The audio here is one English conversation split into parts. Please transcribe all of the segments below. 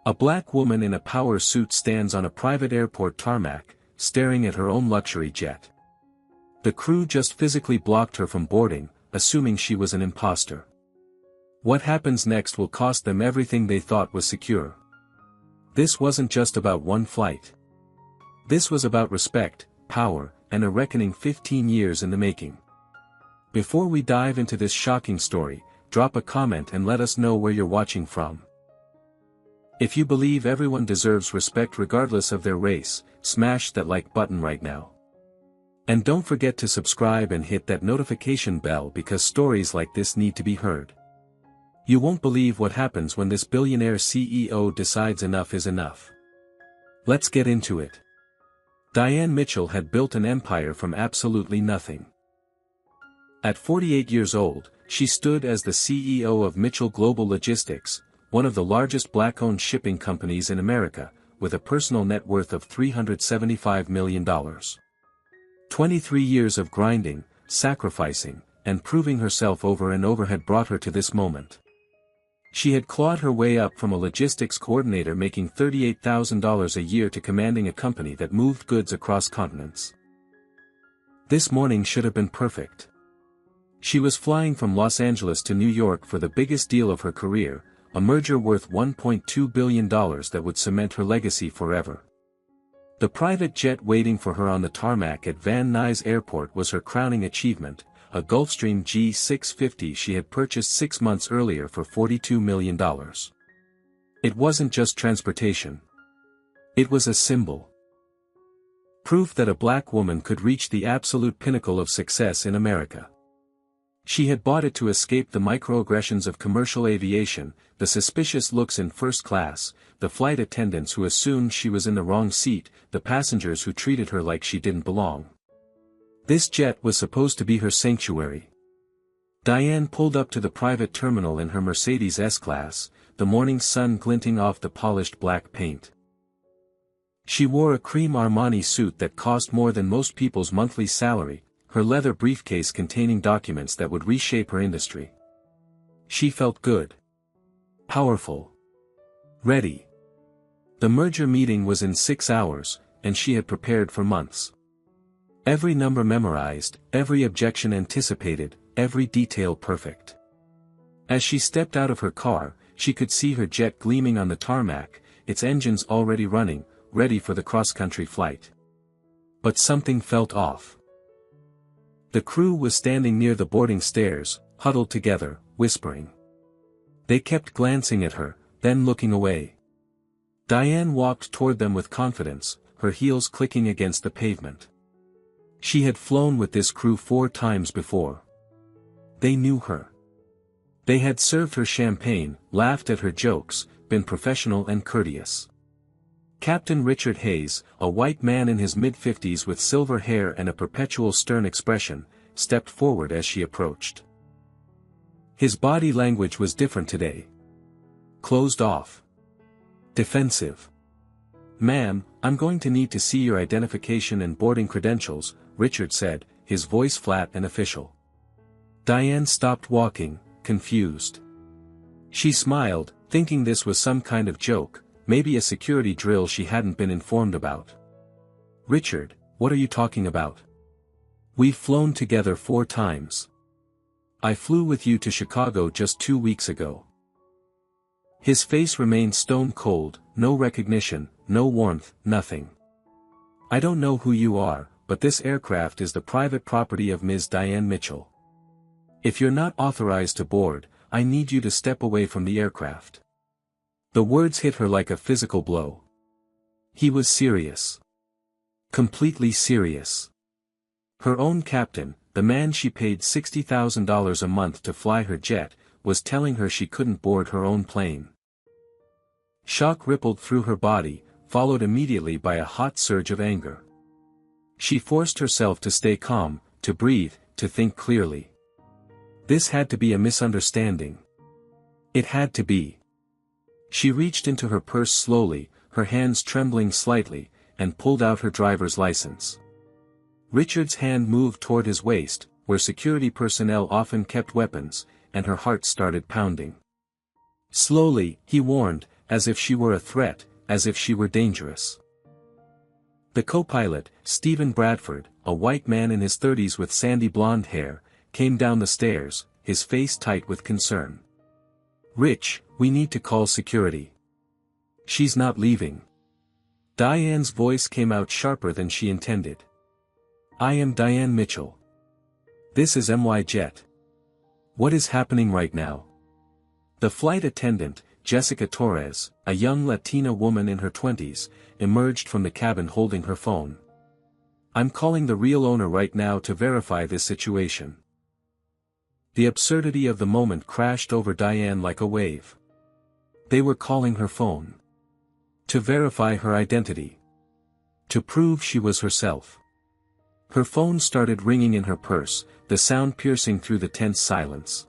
A black woman in a power suit stands on a private airport tarmac, staring at her own luxury jet. The crew just physically blocked her from boarding, assuming she was an imposter. What happens next will cost them everything they thought was secure. This wasn't just about one flight. This was about respect, power, and a reckoning 15 years in the making. Before we dive into this shocking story, drop a comment and let us know where you're watching from. If you believe everyone deserves respect regardless of their race, smash that like button right now. And don't forget to subscribe and hit that notification bell because stories like this need to be heard. You won't believe what happens when this billionaire CEO decides enough is enough. Let's get into it. Diane Mitchell had built an empire from absolutely nothing. At 48 years old, she stood as the CEO of Mitchell Global Logistics, one of the largest black-owned shipping companies in America, with a personal net worth of $375 million. 23 years of grinding, sacrificing, and proving herself over and over had brought her to this moment. She had clawed her way up from a logistics coordinator making $38,000 a year to commanding a company that moved goods across continents. This morning should have been perfect. She was flying from Los Angeles to New York for the biggest deal of her career, a merger worth $1.2 billion that would cement her legacy forever. The private jet waiting for her on the tarmac at Van Nuys Airport was her crowning achievement, a Gulfstream G650 she had purchased 6 months earlier for $42 million. It wasn't just transportation. It was a symbol. Proof that a black woman could reach the absolute pinnacle of success in America. She had bought it to escape the microaggressions of commercial aviation, the suspicious looks in first class, the flight attendants who assumed she was in the wrong seat, the passengers who treated her like she didn't belong. This jet was supposed to be her sanctuary. Diane pulled up to the private terminal in her Mercedes S-Class, the morning sun glinting off the polished black paint. She wore a cream Armani suit that cost more than most people's monthly salary, her leather briefcase containing documents that would reshape her industry. She felt good. Powerful. Ready. The merger meeting was in 6 hours, and she had prepared for months. Every number memorized, every objection anticipated, every detail perfect. As she stepped out of her car, she could see her jet gleaming on the tarmac, its engines already running, ready for the cross-country flight. But something felt off. The crew was standing near the boarding stairs, huddled together, whispering. They kept glancing at her, then looking away. Diane walked toward them with confidence, her heels clicking against the pavement. She had flown with this crew 4 times before. They knew her. They had served her champagne, laughed at her jokes, been professional and courteous. Captain Richard Hayes, a white man in his mid-50s with silver hair and a perpetual stern expression, stepped forward as she approached. His body language was different today. Closed off. Defensive. "Ma'am, I'm going to need to see your identification and boarding credentials," Richard said, his voice flat and official. Diane stopped walking, confused. She smiled, thinking this was some kind of joke, maybe a security drill she hadn't been informed about. "Richard, what are you talking about? We've flown together 4 times. I flew with you to Chicago just 2 weeks ago." His face remained stone cold, no recognition, no warmth, nothing. "I don't know who you are, but this aircraft is the private property of Ms. Diane Mitchell. If you're not authorized to board, I need you to step away from the aircraft." The words hit her like a physical blow. He was serious. Completely serious. Her own captain, the man she paid $60,000 a month to fly her jet, was telling her she couldn't board her own plane. Shock rippled through her body, followed immediately by a hot surge of anger. She forced herself to stay calm, to breathe, to think clearly. This had to be a misunderstanding. It had to be. She reached into her purse slowly, her hands trembling slightly, and pulled out her driver's license. Richard's hand moved toward his waist, where security personnel often kept weapons, and her heart started pounding. "Slowly," he warned, as if she were a threat, as if she were dangerous. The co-pilot, Stephen Bradford, a white man in his 30s with sandy blonde hair, came down the stairs, his face tight with concern. "Rich, we need to call security. She's not leaving." Diane's voice came out sharper than she intended. "I am Diane Mitchell. This is MY Jet. What is happening right now?" The flight attendant, Jessica Torres, a young Latina woman in her 20s, emerged from the cabin holding her phone. "I'm calling the real owner right now to verify this situation." The absurdity of the moment crashed over Diane like a wave. They were calling her phone. To verify her identity. To prove she was herself. Her phone started ringing in her purse, the sound piercing through the tense silence.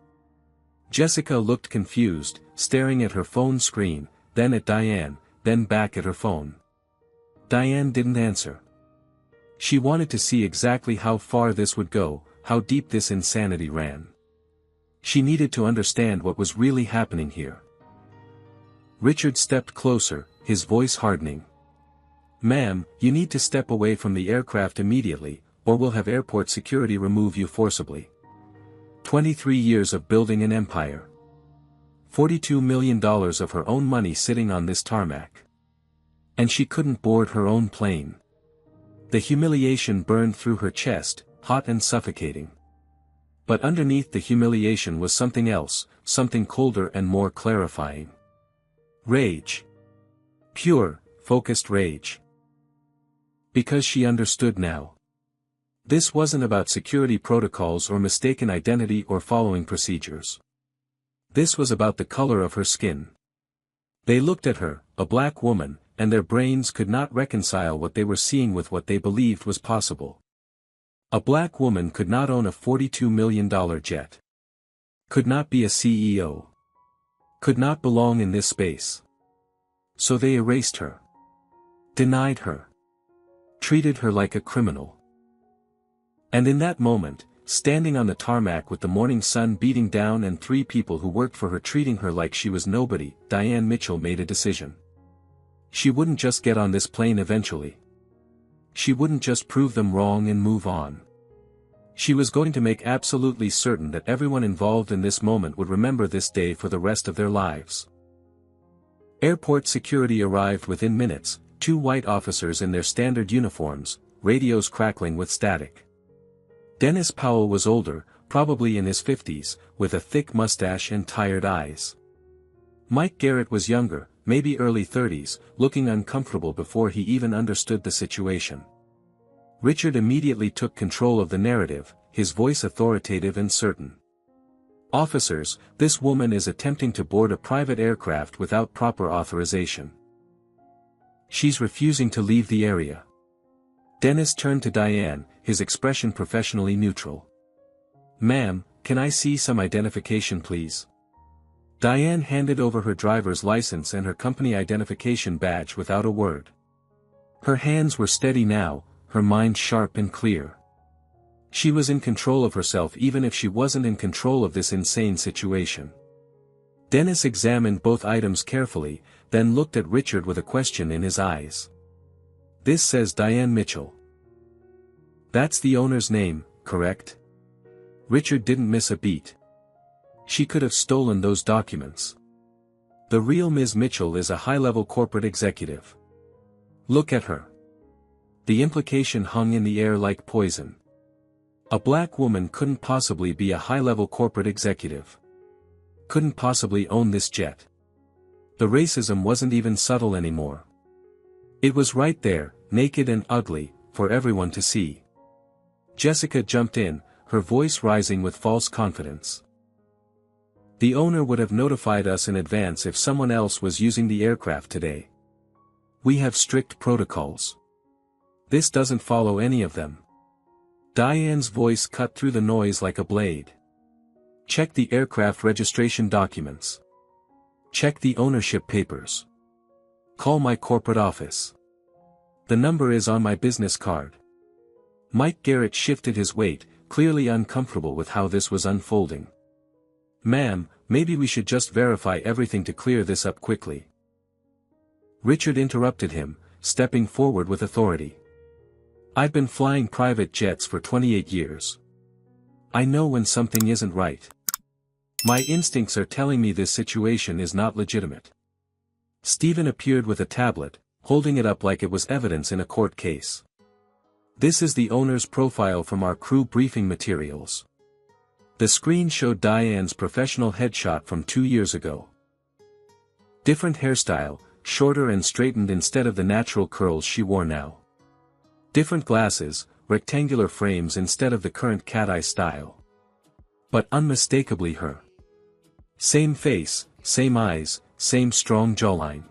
Jessica looked confused, staring at her phone screen, then at Diane, then back at her phone. Diane didn't answer. She wanted to see exactly how far this would go, how deep this insanity ran. She needed to understand what was really happening here. Richard stepped closer, his voice hardening. "Ma'am, you need to step away from the aircraft immediately, or we'll have airport security remove you forcibly. 23 years of building an empire. $42 million of her own money sitting on this tarmac. And she couldn't board her own plane." The humiliation burned through her chest, hot and suffocating. But underneath the humiliation was something else, something colder and more clarifying. Rage. Pure, focused rage. Because she understood now. This wasn't about security protocols or mistaken identity or following procedures. This was about the color of her skin. They looked at her, a black woman, and their brains could not reconcile what they were seeing with what they believed was possible. A black woman could not own a $42 million jet. Could not be a CEO. Could not belong in this space. So they erased her. Denied her. Treated her like a criminal. And in that moment, standing on the tarmac with the morning sun beating down and 3 people who worked for her treating her like she was nobody, Diane Mitchell made a decision. She wouldn't just get on this plane eventually. She wouldn't just prove them wrong and move on. She was going to make absolutely certain that everyone involved in this moment would remember this day for the rest of their lives. Airport security arrived within minutes, 2 white officers in their standard uniforms, radios crackling with static. Dennis Powell was older, probably in his 50s, with a thick mustache and tired eyes. Mike Garrett was younger, maybe early 30s, looking uncomfortable before he even understood the situation. Richard immediately took control of the narrative, his voice authoritative and certain. "Officers, this woman is attempting to board a private aircraft without proper authorization. She's refusing to leave the area." Dennis turned to Diane, his expression professionally neutral. "Ma'am, can I see some identification please?" Diane handed over her driver's license and her company identification badge without a word. Her hands were steady now, her mind sharp and clear. She was in control of herself even if she wasn't in control of this insane situation. Dennis examined both items carefully, then looked at Richard with a question in his eyes. "This says Diane Mitchell. That's the owner's name, correct?" Richard didn't miss a beat. She could have stolen those documents. The real Ms. Mitchell is a high-level corporate executive. Look at her. The implication hung in the air like poison. A black woman couldn't possibly be a high-level corporate executive. Couldn't possibly own this jet. The racism wasn't even subtle anymore. It was right there, naked and ugly, for everyone to see. Jessica jumped in, her voice rising with false confidence. "The owner would have notified us in advance if someone else was using the aircraft today. We have strict protocols. This doesn't follow any of them." Diane's voice cut through the noise like a blade. "Check the aircraft registration documents. Check the ownership papers. Call my corporate office. The number is on my business card." Mike Garrett shifted his weight, clearly uncomfortable with how this was unfolding. "Ma'am, maybe we should just verify everything to clear this up quickly." Richard interrupted him, stepping forward with authority. "I've been flying private jets for 28 years. I know when something isn't right. My instincts are telling me this situation is not legitimate." Stephen appeared with a tablet, holding it up like it was evidence in a court case. "This is the owner's profile from our crew briefing materials." The screen showed Diane's professional headshot from 2 years ago. Different hairstyle, shorter and straightened instead of the natural curls she wore now. Different glasses, rectangular frames instead of the current cat-eye style. But unmistakably her. Same face, same eyes, same strong jawline.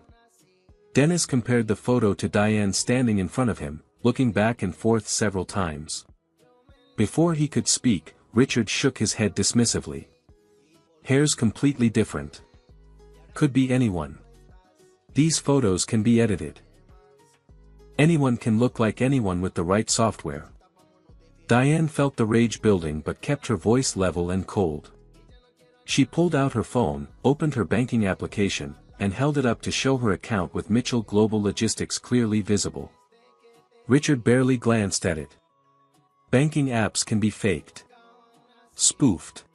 Dennis compared the photo to Diane standing in front of him, looking back and forth several times. Before he could speak, Richard shook his head dismissively. "Hair's completely different. Could be anyone. These photos can be edited. Anyone can look like anyone with the right software." Diane felt the rage building but kept her voice level and cold. She pulled out her phone, opened her banking application, and held it up to show her account with Mitchell Global Logistics clearly visible. Richard barely glanced at it. Banking apps can be faked. Spoofed.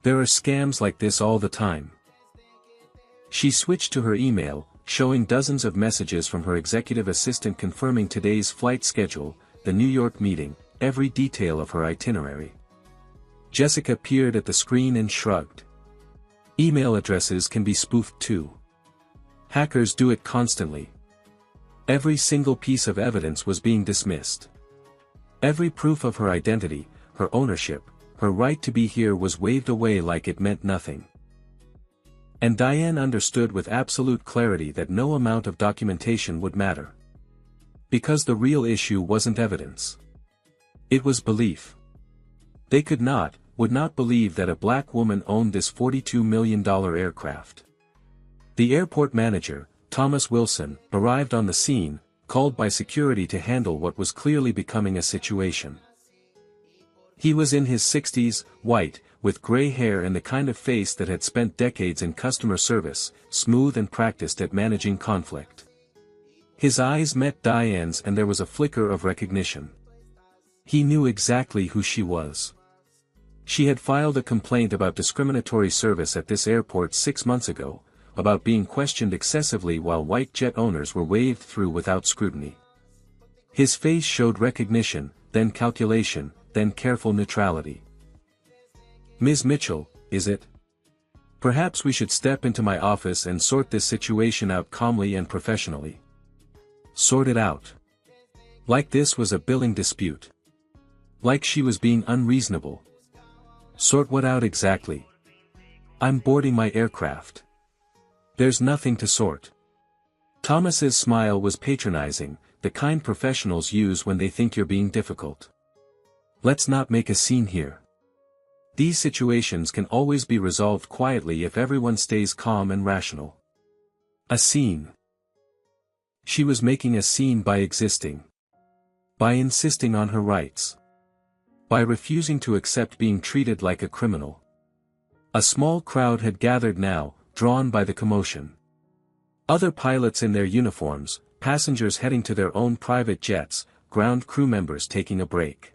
There are scams like this all the time. She switched to her email, showing dozens of messages from her executive assistant confirming today's flight schedule, the New York meeting, every detail of her itinerary. Jessica peered at the screen and shrugged. Email addresses can be spoofed too. Hackers do it constantly. Every single piece of evidence was being dismissed. Every proof of her identity, her ownership, her right to be here was waved away like it meant nothing. And Diane understood with absolute clarity that no amount of documentation would matter. Because the real issue wasn't evidence. It was belief. They would not believe that a black woman owned this $42 million aircraft. The airport manager, Thomas Wilson, arrived on the scene, called by security to handle what was clearly becoming a situation. He was in his 60s, white, with gray hair and the kind of face that had spent decades in customer service, smooth and practiced at managing conflict. His eyes met Diane's and there was a flicker of recognition. He knew exactly who she was. She had filed a complaint about discriminatory service at this airport 6 months ago, about being questioned excessively while white jet owners were waved through without scrutiny. His face showed recognition, then calculation, then careful neutrality. "Ms. Mitchell, is it? Perhaps we should step into my office and sort this situation out calmly and professionally." Sort it out. Like this was a billing dispute. Like she was being unreasonable. Sort what out exactly? "I'm boarding my aircraft. There's nothing to sort." Thomas's smile was patronizing, the kind professionals use when they think you're being difficult. "Let's not make a scene here. These situations can always be resolved quietly if everyone stays calm and rational." A scene. She was making a scene by existing. By insisting on her rights. By refusing to accept being treated like a criminal. A small crowd had gathered now, drawn by the commotion. Other pilots in their uniforms, passengers heading to their own private jets, ground crew members taking a break.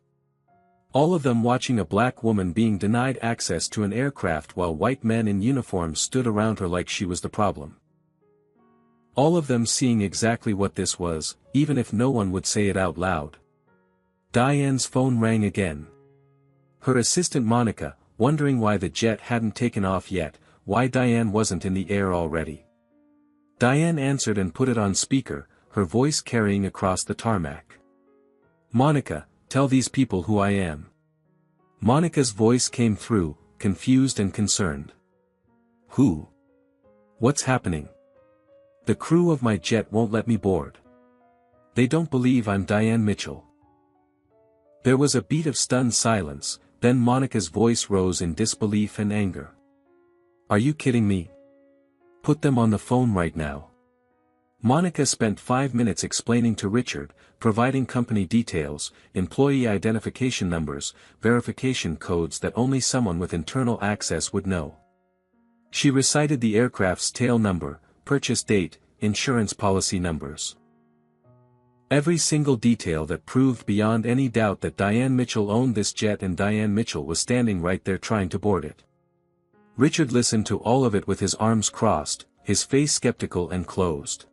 All of them watching a black woman being denied access to an aircraft while white men in uniforms stood around her like she was the problem. All of them seeing exactly what this was, even if no one would say it out loud. Diane's phone rang again. Her assistant Monica, wondering why the jet hadn't taken off yet, why Diane wasn't in the air already. Diane answered and put it on speaker, her voice carrying across the tarmac. "Monica, tell these people who I am." Monica's voice came through, confused and concerned. "Who? What's happening? The crew of my jet won't let me board. They don't believe I'm Diane Mitchell." There was a beat of stunned silence, then Monica's voice rose in disbelief and anger. "Are you kidding me? Put them on the phone right now." Monica spent 5 minutes explaining to Richard, providing company details, employee identification numbers, verification codes that only someone with internal access would know. She recited the aircraft's tail number, purchase date, insurance policy numbers. Every single detail that proved beyond any doubt that Diane Mitchell owned this jet, and Diane Mitchell was standing right there trying to board it. Richard listened to all of it with his arms crossed, his face skeptical and closed.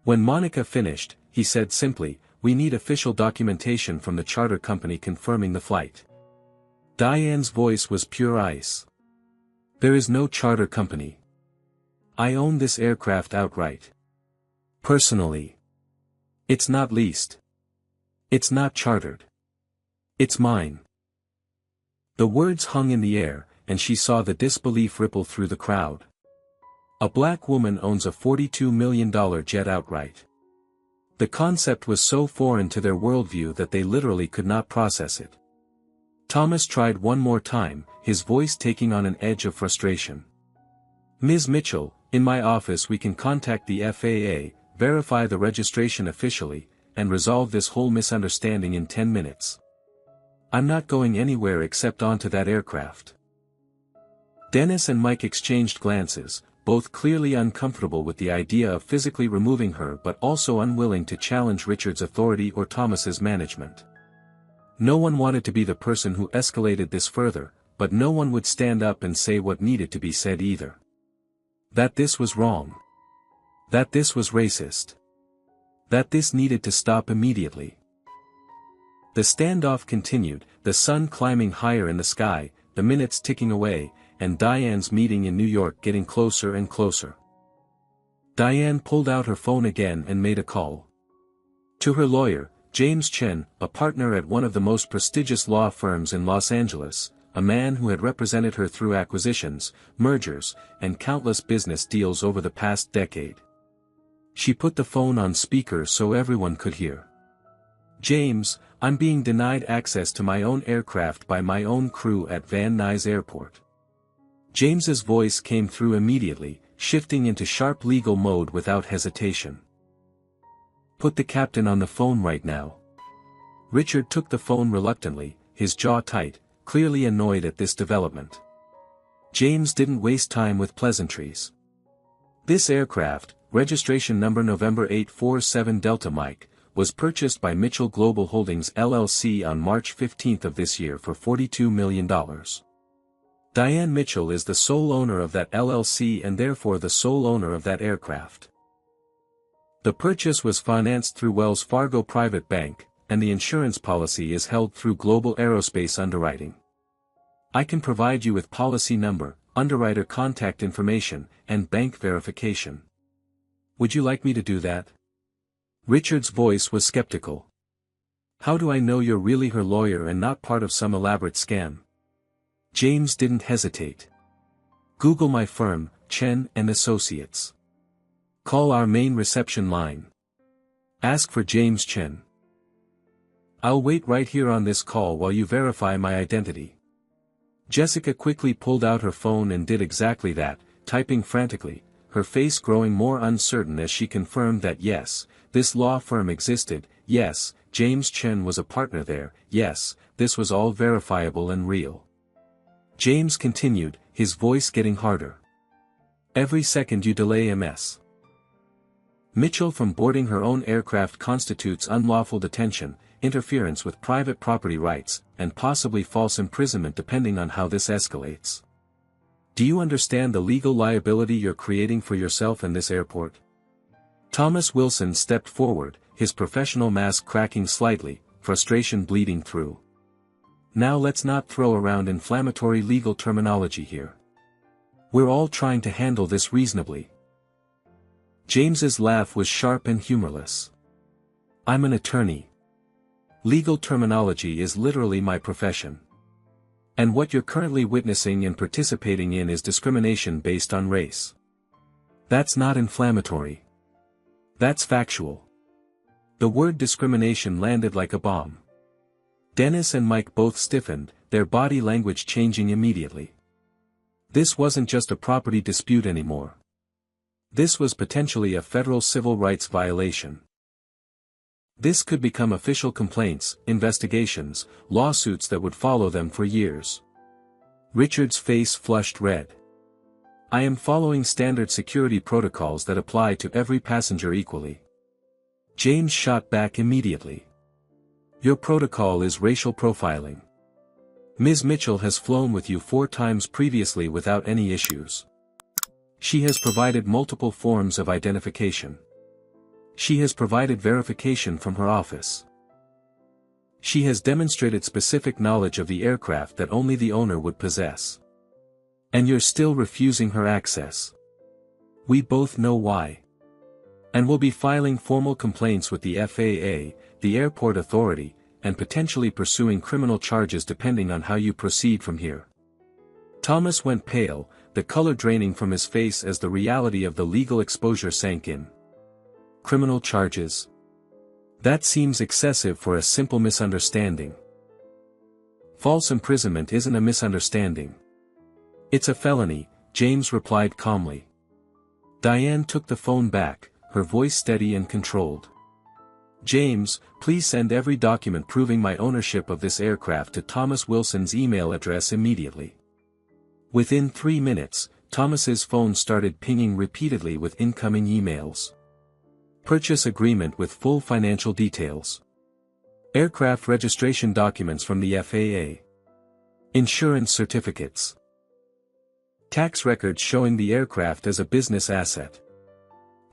When Monica finished, he said simply, "We need official documentation from the charter company confirming the flight." Diane's voice was pure ice. "There is no charter company. I own this aircraft outright. Personally. It's not leased. It's not chartered. It's mine." The words hung in the air, and she saw the disbelief ripple through the crowd. A black woman owns a $42 million jet outright. The concept was so foreign to their worldview that they literally could not process it. Thomas tried one more time, his voice taking on an edge of frustration. "Ms. Mitchell, in my office we can contact the FAA, verify the registration officially, and resolve this whole misunderstanding in 10 minutes. I'm not going anywhere except onto that aircraft." Dennis and Mike exchanged glances, both clearly uncomfortable with the idea of physically removing her but also unwilling to challenge Richard's authority or Thomas's management. No one wanted to be the person who escalated this further, but no one would stand up and say what needed to be said either. That this was wrong. That this was racist. That this needed to stop immediately. The standoff continued, the sun climbing higher in the sky, the minutes ticking away, and Diane's meeting in New York getting closer and closer. Diane pulled out her phone again and made a call. To her lawyer, James Chen, a partner at one of the most prestigious law firms in Los Angeles, a man who had represented her through acquisitions, mergers, and countless business deals over the past decade. She put the phone on speaker so everyone could hear. "James, I'm being denied access to my own aircraft by my own crew at Van Nuys Airport." James's voice came through immediately, shifting into sharp legal mode without hesitation. "Put the captain on the phone right now." Richard took the phone reluctantly, his jaw tight, clearly annoyed at this development. James didn't waste time with pleasantries. "This aircraft, registration number November 847 Delta Mike, was purchased by Mitchell Global Holdings LLC on March 15 of this year for $42 million. Diane Mitchell is the sole owner of that LLC and therefore the sole owner of that aircraft. The purchase was financed through Wells Fargo Private Bank, and the insurance policy is held through Global Aerospace Underwriting. I can provide you with policy number, underwriter contact information, and bank verification. Would you like me to do that?" Richard's voice was skeptical. "How do I know you're really her lawyer and not part of some elaborate scam?" James didn't hesitate. "Google my firm, Chen and Associates. Call our main reception line. Ask for James Chen. I'll wait right here on this call while you verify my identity." Jessica quickly pulled out her phone and did exactly that, typing frantically, her face growing more uncertain as she confirmed that yes, this law firm existed, yes, James Chen was a partner there, yes, this was all verifiable and real. James continued, his voice getting harder. "Every second you delay MS. Mitchell from boarding her own aircraft constitutes unlawful detention, interference with private property rights, and possibly false imprisonment depending on how this escalates. Do you understand the legal liability you're creating for yourself and this airport?" Thomas Wilson stepped forward, his professional mask cracking slightly, frustration bleeding through. "Now let's not throw around inflammatory legal terminology here. We're all trying to handle this reasonably." James's laugh was sharp and humorless. "I'm an attorney. Legal terminology is literally my profession. And what you're currently witnessing and participating in is discrimination based on race. That's not inflammatory. That's factual." The word discrimination landed like a bomb. Dennis and Mike both stiffened, their body language changing immediately. This wasn't just a property dispute anymore. This was potentially a federal civil rights violation. This could become official complaints, investigations, lawsuits that would follow them for years. Richard's face flushed red. I am following standard security protocols that apply to every passenger equally. James shot back immediately. Your protocol is racial profiling. Ms. Mitchell has flown with you 4 times previously without any issues. She has provided multiple forms of identification. She has provided verification from her office. She has demonstrated specific knowledge of the aircraft that only the owner would possess. And you're still refusing her access. We both know why. And will be filing formal complaints with the FAA, the airport authority, and potentially pursuing criminal charges depending on how you proceed from here. Thomas went pale, the color draining from his face as the reality of the legal exposure sank in. Criminal charges? That seems excessive for a simple misunderstanding. False imprisonment isn't a misunderstanding. It's a felony, James replied calmly. Diane took the phone back, her voice steady and controlled. James, please send every document proving my ownership of this aircraft to Thomas Wilson's email address immediately. Within 3 minutes, Thomas's phone started pinging repeatedly with incoming emails. Purchase agreement with full financial details. Aircraft registration documents from the FAA. Insurance certificates. Tax records showing the aircraft as a business asset.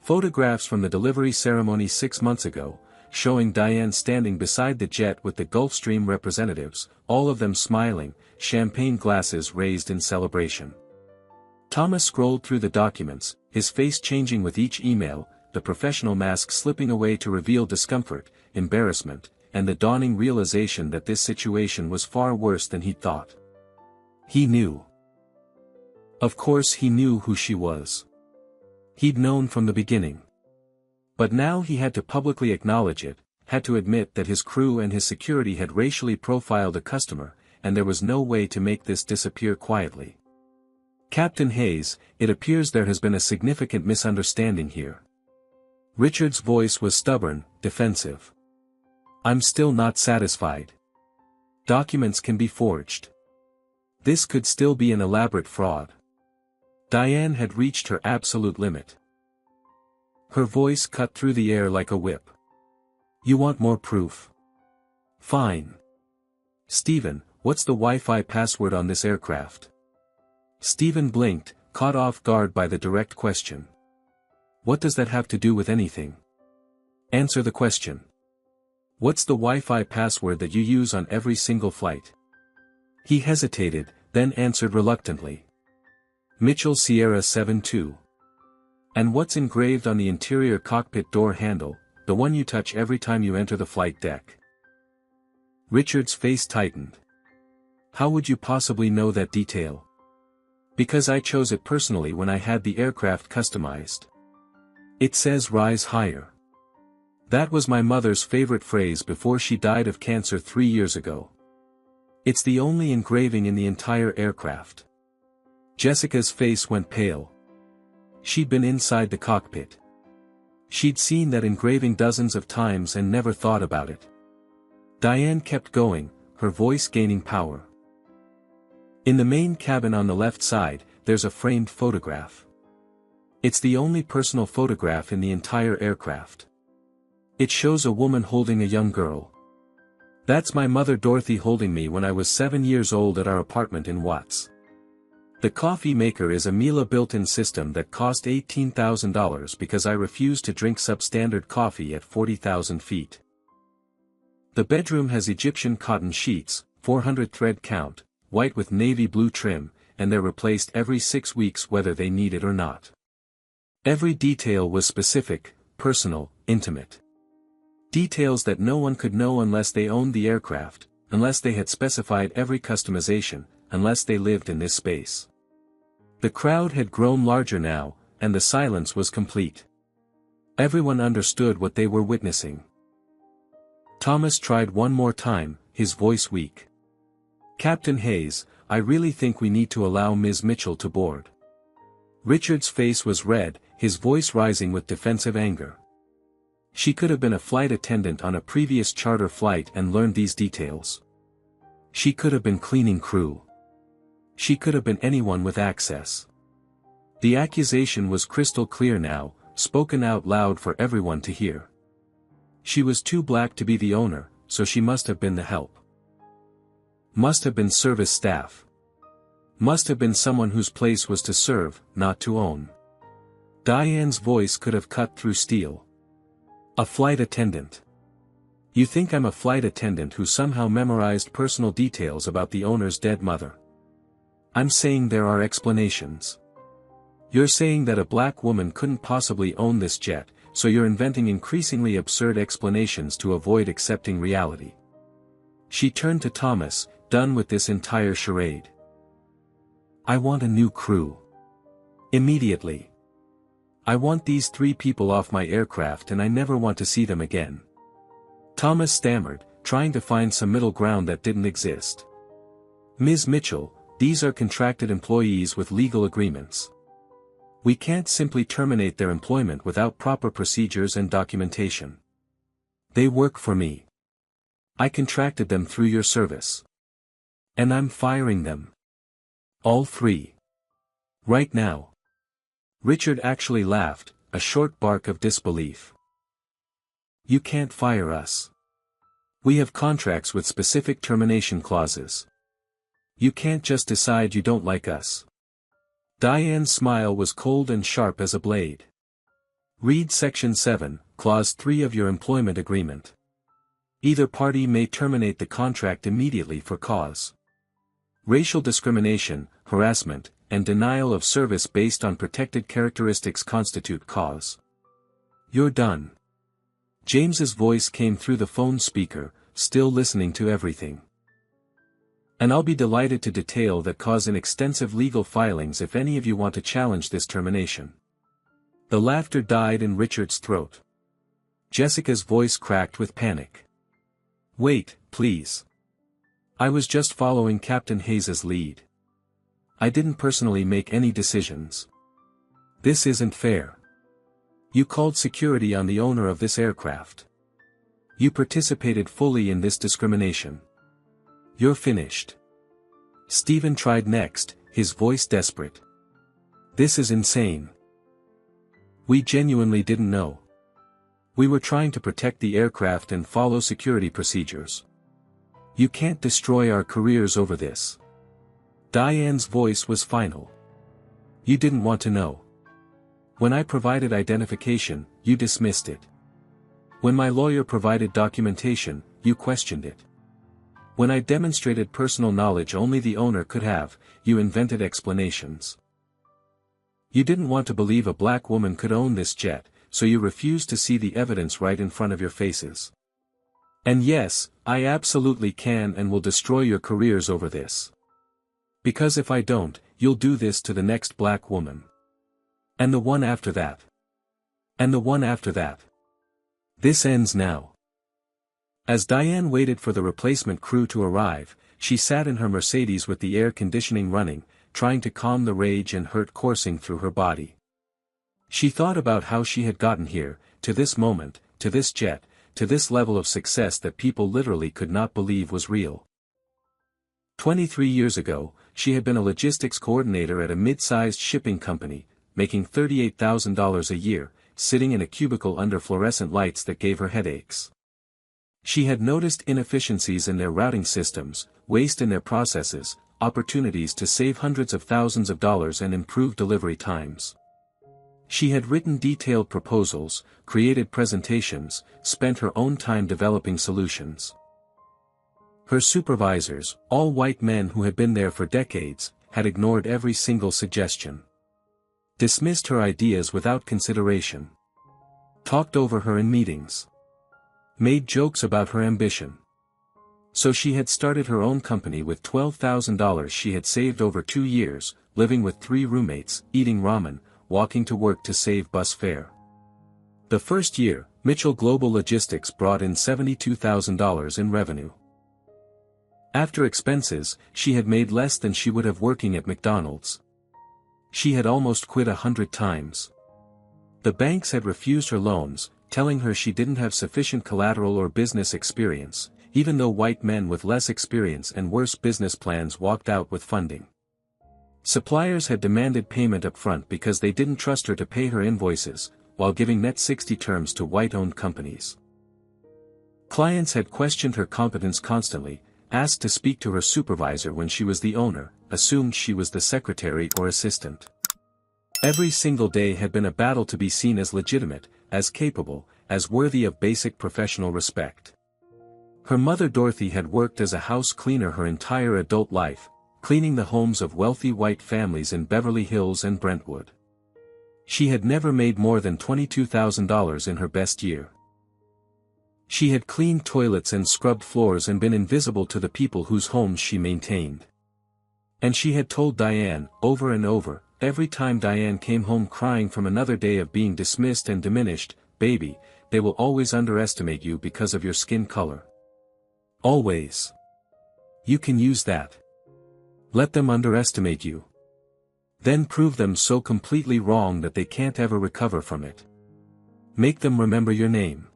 Photographs from the delivery ceremony 6 months ago, showing Diane standing beside the jet with the Gulfstream representatives, all of them smiling, champagne glasses raised in celebration. Thomas scrolled through the documents, his face changing with each email, the professional mask slipping away to reveal discomfort, embarrassment, and the dawning realization that this situation was far worse than he'd thought. He knew. Of course he knew who she was. He'd known from the beginning. But now he had to publicly acknowledge it, had to admit that his crew and his security had racially profiled a customer, and there was no way to make this disappear quietly. Captain Hayes, it appears there has been a significant misunderstanding here. Richard's voice was stubborn, defensive. I'm still not satisfied. Documents can be forged. This could still be an elaborate fraud. Diane had reached her absolute limit. Her voice cut through the air like a whip. You want more proof? Fine. Stephen, what's the Wi-Fi password on this aircraft? Stephen blinked, caught off guard by the direct question. What does that have to do with anything? Answer the question. What's the Wi-Fi password that you use on every single flight? He hesitated, then answered reluctantly. Mitchell Sierra 72. And what's engraved on the interior cockpit door handle, the one you touch every time you enter the flight deck? Richard's face tightened. How would you possibly know that detail? Because I chose it personally when I had the aircraft customized. It says rise higher. That was my mother's favorite phrase before she died of cancer 3 years ago. It's the only engraving in the entire aircraft. Jessica's face went pale. She'd been inside the cockpit. She'd seen that engraving dozens of times and never thought about it. Diane kept going, her voice gaining power. In the main cabin on the left side, there's a framed photograph. It's the only personal photograph in the entire aircraft. It shows a woman holding a young girl. That's my mother Dorothy holding me when I was 7 years old at our apartment in Watts. The coffee maker is a Miele built-in system that cost $18,000 because I refused to drink substandard coffee at 40,000 feet. The bedroom has Egyptian cotton sheets, 400 thread count, white with navy blue trim, and they're replaced every 6 weeks whether they need it or not. Every detail was specific, personal, intimate. Details that no one could know unless they owned the aircraft, unless they had specified every customization, unless they lived in this space. The crowd had grown larger now, and the silence was complete. Everyone understood what they were witnessing. Thomas tried one more time, his voice weak. Captain Hayes, I really think we need to allow Ms. Mitchell to board. Richard's face was red, his voice rising with defensive anger. She could have been a flight attendant on a previous charter flight and learned these details. She could have been cleaning crew. She could have been anyone with access. The accusation was crystal clear now, spoken out loud for everyone to hear. She was too black to be the owner, so she must have been the help. Must have been service staff. Must have been someone whose place was to serve, not to own. Diane's voice could have cut through steel. A flight attendant. You think I'm a flight attendant who somehow memorized personal details about the owner's dead mother? I'm saying there are explanations. You're saying that a black woman couldn't possibly own this jet, so you're inventing increasingly absurd explanations to avoid accepting reality. She turned to Thomas, done with this entire charade. I want a new crew. Immediately. I want these 3 people off my aircraft and I never want to see them again. Thomas stammered, trying to find some middle ground that didn't exist. Ms. Mitchell, these are contracted employees with legal agreements. We can't simply terminate their employment without proper procedures and documentation. They work for me. I contracted them through your service. And I'm firing them. All 3. Right now. Richard actually laughed, a short bark of disbelief. You can't fire us. We have contracts with specific termination clauses. You can't just decide you don't like us. Diane's smile was cold and sharp as a blade. Read Section 7, Clause 3 of your employment agreement. Either party may terminate the contract immediately for cause. Racial discrimination, harassment, and denial of service based on protected characteristics constitute cause. You're done. James's voice came through the phone speaker, still listening to everything. And I'll be delighted to detail that cause in extensive legal filings if any of you want to challenge this termination. The laughter died in Richard's throat. Jessica's voice cracked with panic. Wait, please. I was just following Captain Hayes's lead. I didn't personally make any decisions. This isn't fair. You called security on the owner of this aircraft. You participated fully in this discrimination. You're finished. Stephen tried next, his voice desperate. This is insane. We genuinely didn't know. We were trying to protect the aircraft and follow security procedures. You can't destroy our careers over this. Diane's voice was final. You didn't want to know. When I provided identification, you dismissed it. When my lawyer provided documentation, you questioned it. When I demonstrated personal knowledge only the owner could have, you invented explanations. You didn't want to believe a black woman could own this jet, so you refused to see the evidence right in front of your faces. And yes, I absolutely can and will destroy your careers over this. Because if I don't, you'll do this to the next black woman. And the one after that. And the one after that. This ends now. As Diane waited for the replacement crew to arrive, she sat in her Mercedes with the air conditioning running, trying to calm the rage and hurt coursing through her body. She thought about how she had gotten here, to this moment, to this jet, to this level of success that people literally could not believe was real. 23 years ago, she had been a logistics coordinator at a mid-sized shipping company, making $38,000 a year, sitting in a cubicle under fluorescent lights that gave her headaches. She had noticed inefficiencies in their routing systems, waste in their processes, opportunities to save hundreds of thousands of dollars and improve delivery times. She had written detailed proposals, created presentations, spent her own time developing solutions. Her supervisors, all white men who had been there for decades, had ignored every single suggestion. Dismissed her ideas without consideration. Talked over her in meetings. Made jokes about her ambition. So she had started her own company with $12,000 she had saved over 2 years, living with 3 roommates, eating ramen, walking to work to save bus fare. The first year, Mitchell Global Logistics brought in $72,000 in revenue. After expenses, she had made less than she would have working at McDonald's. She had almost quit 100 times. The banks had refused her loans, telling her she didn't have sufficient collateral or business experience, even though white men with less experience and worse business plans walked out with funding. Suppliers had demanded payment up front because they didn't trust her to pay her invoices, while giving net 60 terms to white-owned companies. Clients had questioned her competence constantly, asked to speak to her supervisor when she was the owner, assumed she was the secretary or assistant. Every single day had been a battle to be seen as legitimate, as capable, as worthy of basic professional respect. Her mother Dorothy had worked as a house cleaner her entire adult life, cleaning the homes of wealthy white families in Beverly Hills and Brentwood. She had never made more than $22,000 in her best year. She had cleaned toilets and scrubbed floors and been invisible to the people whose homes she maintained. And she had told Diane, over and over, every time Diane came home crying from another day of being dismissed and diminished, "Baby, they will always underestimate you because of your skin color. Always. You can use that. Let them underestimate you. Then prove them so completely wrong that they can't ever recover from it. Make them remember your name."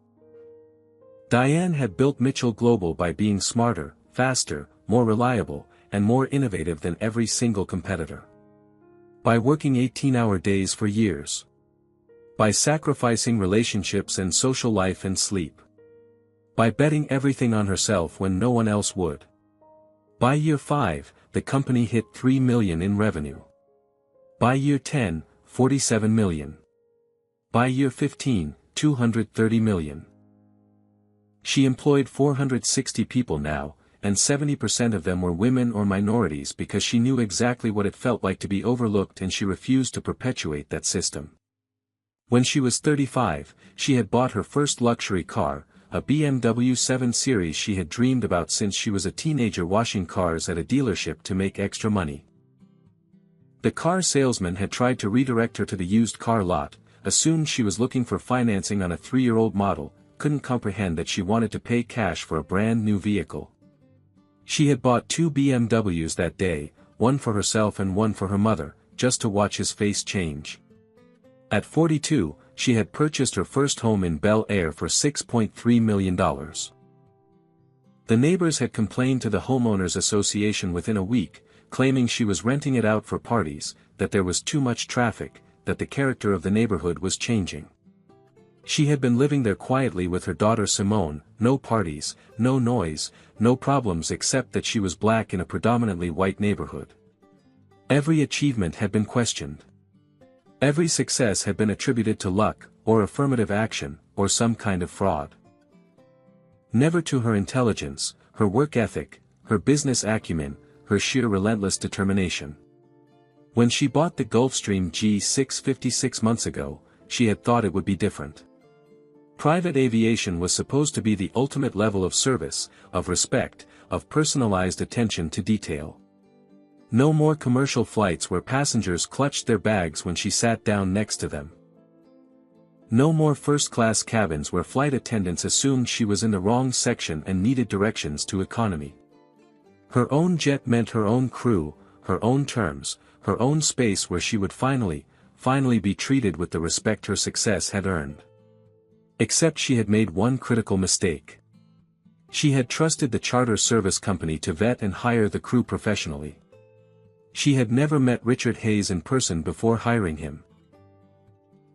Diane had built Mitchell Global by being smarter, faster, more reliable, and more innovative than every single competitor. By working 18-hour days for years. By sacrificing relationships and social life and sleep. By betting everything on herself when no one else would. By year 5, the company hit $3 million in revenue. By year 10, $47 million. By year 15, $230 million. She employed 460 people now, and 70% of them were women or minorities because she knew exactly what it felt like to be overlooked and she refused to perpetuate that system. When she was 35, she had bought her first luxury car, a BMW 7 Series she had dreamed about since she was a teenager washing cars at a dealership to make extra money. The car salesman had tried to redirect her to the used car lot, assumed she was looking for financing on a 3-year-old model, couldn't comprehend that she wanted to pay cash for a brand new vehicle. She had bought 2 BMWs that day, one for herself and one for her mother, just to watch his face change. At 42, she had purchased her first home in Bel Air for $6.3 million. The neighbors had complained to the Homeowners Association within a week, claiming she was renting it out for parties, that there was too much traffic, that the character of the neighborhood was changing. She had been living there quietly with her daughter Simone, no parties, no noise, no problems except that she was black in a predominantly white neighborhood. Every achievement had been questioned. Every success had been attributed to luck, or affirmative action, or some kind of fraud. Never to her intelligence, her work ethic, her business acumen, her sheer relentless determination. When she bought the Gulfstream G650 6 months ago, she had thought it would be different. Private aviation was supposed to be the ultimate level of service, of respect, of personalized attention to detail. No more commercial flights where passengers clutched their bags when she sat down next to them. No more first-class cabins where flight attendants assumed she was in the wrong section and needed directions to economy. Her own jet meant her own crew, her own terms, her own space where she would finally be treated with the respect her success had earned. Except she had made one critical mistake. She had trusted the charter service company to vet and hire the crew professionally. She had never met Richard Hayes in person before hiring him.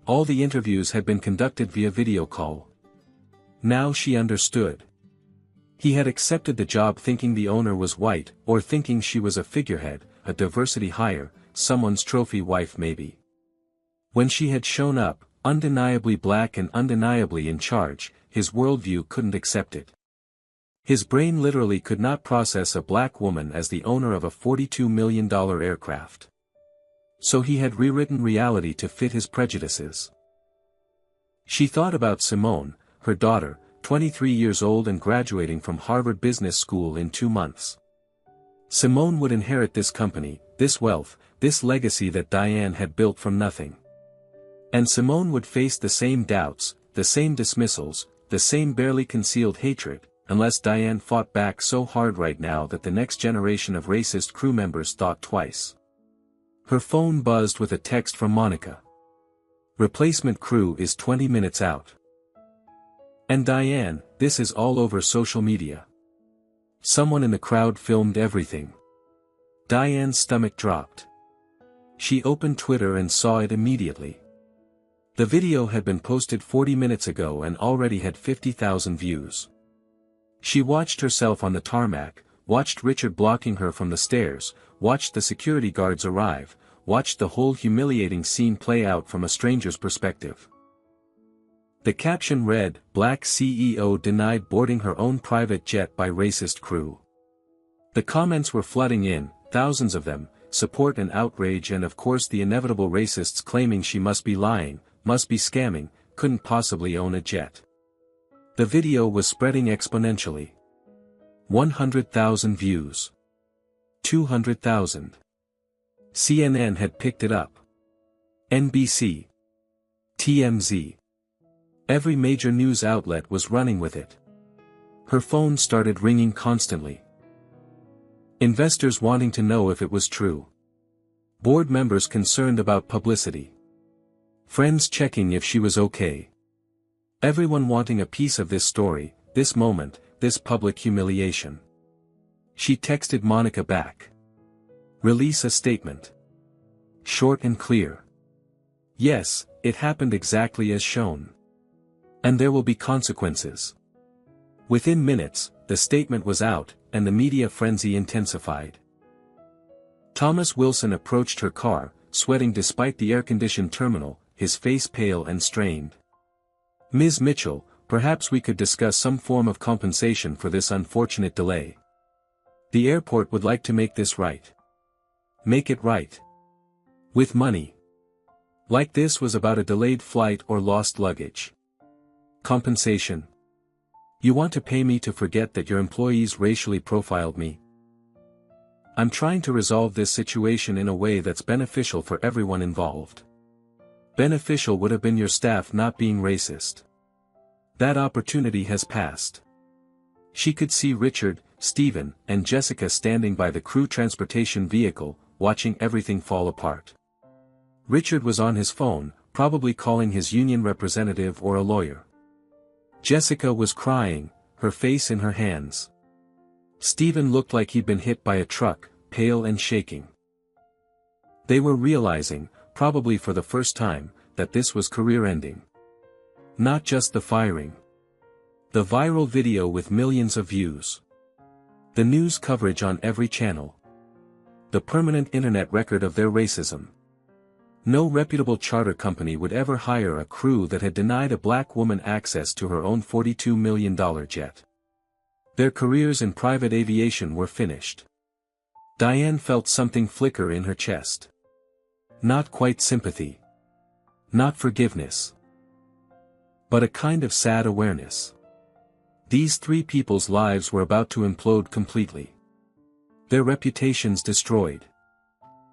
All the interviews had been conducted via video call. Now she understood. He had accepted the job thinking the owner was white, or thinking she was a figurehead, a diversity hire, someone's trophy wife maybe. When she had shown up, undeniably black and undeniably in charge, his worldview couldn't accept it. His brain literally could not process a black woman as the owner of a $42 million aircraft. So he had rewritten reality to fit his prejudices. She thought about Simone, her daughter, 23 years old and graduating from Harvard Business School in 2 months. Simone would inherit this company, this wealth, this legacy that Diane had built from nothing. And Simone would face the same doubts, the same dismissals, the same barely concealed hatred, unless Diane fought back so hard right now that the next generation of racist crew members thought twice. Her phone buzzed with a text from Monica. Replacement crew is 20 minutes out. And Diane, this is all over social media. Someone in the crowd filmed everything. Diane's stomach dropped. She opened Twitter and saw it immediately. The video had been posted 40 minutes ago and already had 50,000 views. She watched herself on the tarmac, watched Richard blocking her from the stairs, watched the security guards arrive, watched the whole humiliating scene play out from a stranger's perspective. The caption read, "Black CEO denied boarding her own private jet by racist crew." The comments were flooding in, thousands of them, support and outrage, and of course the inevitable racists claiming she must be lying, must be scamming, couldn't possibly own a jet. The video was spreading exponentially. 100,000 views. 200,000. CNN had picked it up. NBC. TMZ. Every major news outlet was running with it. Her phone started ringing constantly. Investors wanting to know if it was true. Board members concerned about publicity. Friends checking if she was okay. Everyone wanting a piece of this story, this moment, this public humiliation. She texted Monica back. "Release a statement. Short and clear. Yes, it happened exactly as shown. And there will be consequences." Within minutes, the statement was out, and the media frenzy intensified. Thomas Wilson approached her car, sweating despite the air-conditioned terminal, his face pale and strained. "Ms. Mitchell, perhaps we could discuss some form of compensation for this unfortunate delay. The airport would like to make this right. Make it right. With money. Like this was about a delayed flight or lost luggage. Compensation. You want to pay me to forget that your employees racially profiled me? I'm trying to resolve this situation in a way that's beneficial for everyone involved. Beneficial would have been your staff not being racist. That opportunity has passed." She could see Richard, Stephen, and Jessica standing by the crew transportation vehicle, watching everything fall apart. Richard was on his phone, probably calling his union representative or a lawyer. Jessica was crying, her face in her hands. Stephen looked like he'd been hit by a truck, pale and shaking. They were realizing, probably for the first time, that this was career-ending. Not just the firing. The viral video with millions of views. The news coverage on every channel. The permanent internet record of their racism. No reputable charter company would ever hire a crew that had denied a black woman access to her own $42 million jet. Their careers in private aviation were finished. Diane felt something flicker in her chest. Not quite sympathy. Not forgiveness. But a kind of sad awareness. These three people's lives were about to implode completely. Their reputations destroyed.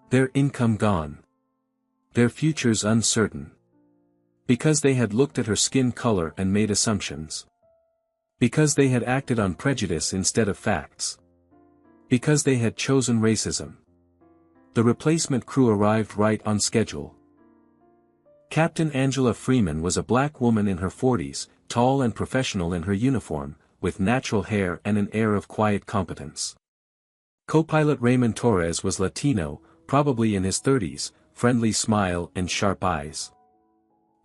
Their income gone. Their futures uncertain. Because they had looked at her skin color and made assumptions. Because they had acted on prejudice instead of facts. Because they had chosen racism. The replacement crew arrived right on schedule. Captain Angela Freeman was a black woman in her 40s, tall and professional in her uniform, with natural hair and an air of quiet competence. Co-pilot Raymond Torres was Latino, probably in his 30s, friendly smile and sharp eyes.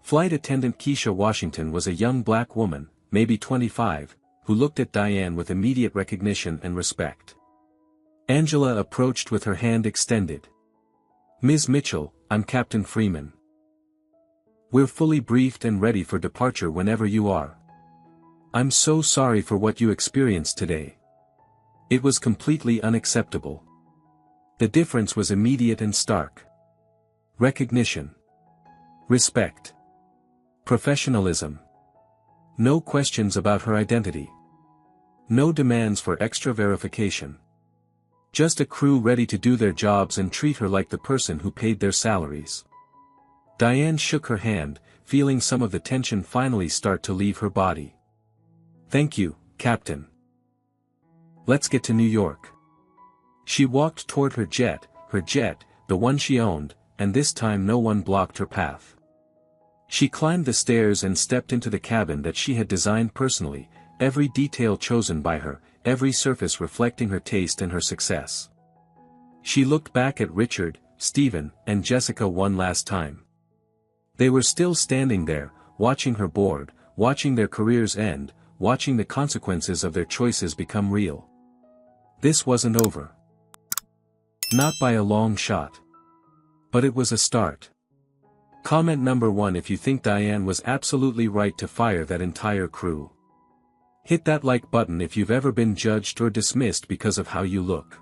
Flight attendant Keisha Washington was a young black woman, maybe 25, who looked at Diane with immediate recognition and respect. Angela approached with her hand extended. "Ms. Mitchell, I'm Captain Freeman. We're fully briefed and ready for departure whenever you are. I'm so sorry for what you experienced today. It was completely unacceptable." The difference was immediate and stark. Recognition. Respect. Professionalism. No questions about her identity. No demands for extra verification. Just a crew ready to do their jobs and treat her like the person who paid their salaries. Diane shook her hand, feeling some of the tension finally start to leave her body. "Thank you, Captain. Let's get to New York." She walked toward her jet, the one she owned, and this time no one blocked her path. She climbed the stairs and stepped into the cabin that she had designed personally, every detail chosen by her, every surface reflecting her taste and her success. She looked back at Richard, Stephen, and Jessica one last time. They were still standing there, watching her board, watching their careers end, watching the consequences of their choices become real. This wasn't over. Not by a long shot. But it was a start. Comment number 1 if you think Diane was absolutely right to fire that entire crew. Hit that like button if you've ever been judged or dismissed because of how you look.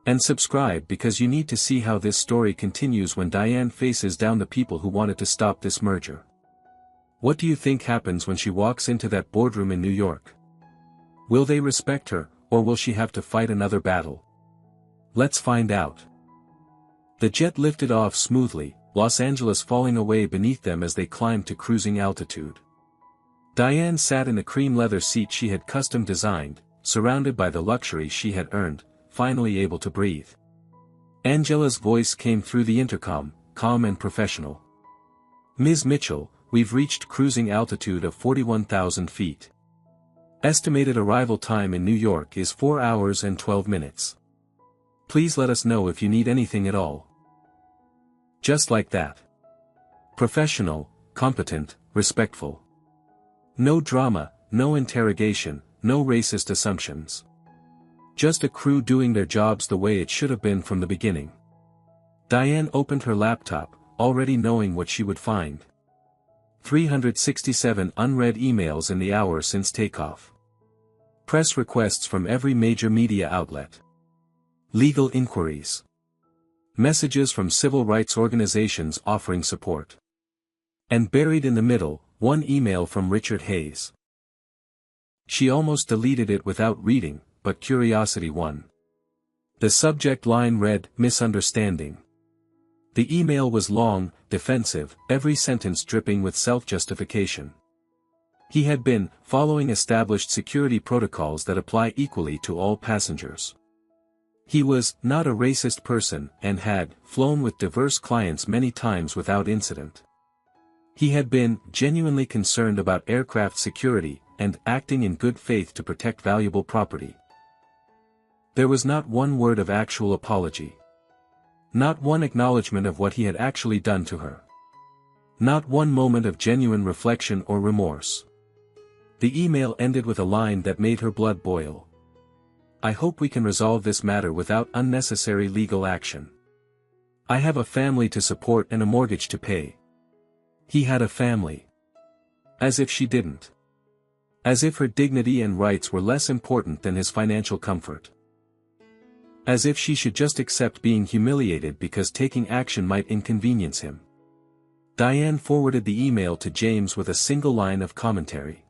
And subscribe because you need to see how this story continues when Diane faces down the people who wanted to stop this merger. What do you think happens when she walks into that boardroom in New York? Will they respect her, or will she have to fight another battle? Let's find out. The jet lifted off smoothly, Los Angeles falling away beneath them as they climbed to cruising altitude. Diane sat in a cream leather seat she had custom designed, surrounded by the luxury she had earned, finally able to breathe. Angela's voice came through the intercom, calm and professional. "Ms. Mitchell, we've reached cruising altitude of 41,000 feet. Estimated arrival time in New York is 4 hours and 12 minutes. Please let us know if you need anything at all." Just like that. Professional, competent, respectful. No drama, no interrogation, no racist assumptions. Just a crew doing their jobs the way it should have been from the beginning. Diane opened her laptop, already knowing what she would find. 367 unread emails in the hour since takeoff. Press requests from every major media outlet. Legal inquiries. Messages from civil rights organizations offering support. And buried in the middle, one email from Richard Hayes. She almost deleted it without reading, but curiosity won. The subject line read, "Misunderstanding." The email was long, defensive, every sentence dripping with self-justification. He had been following established security protocols that apply equally to all passengers. He was not a racist person and had flown with diverse clients many times without incident. He had been genuinely concerned about aircraft security and acting in good faith to protect valuable property. There was not one word of actual apology. Not one acknowledgement of what he had actually done to her. Not one moment of genuine reflection or remorse. The email ended with a line that made her blood boil. "I hope we can resolve this matter without unnecessary legal action. I have a family to support and a mortgage to pay." He had a family. As if she didn't. As if her dignity and rights were less important than his financial comfort. As if she should just accept being humiliated because taking action might inconvenience him. Diane forwarded the email to James with a single line of commentary.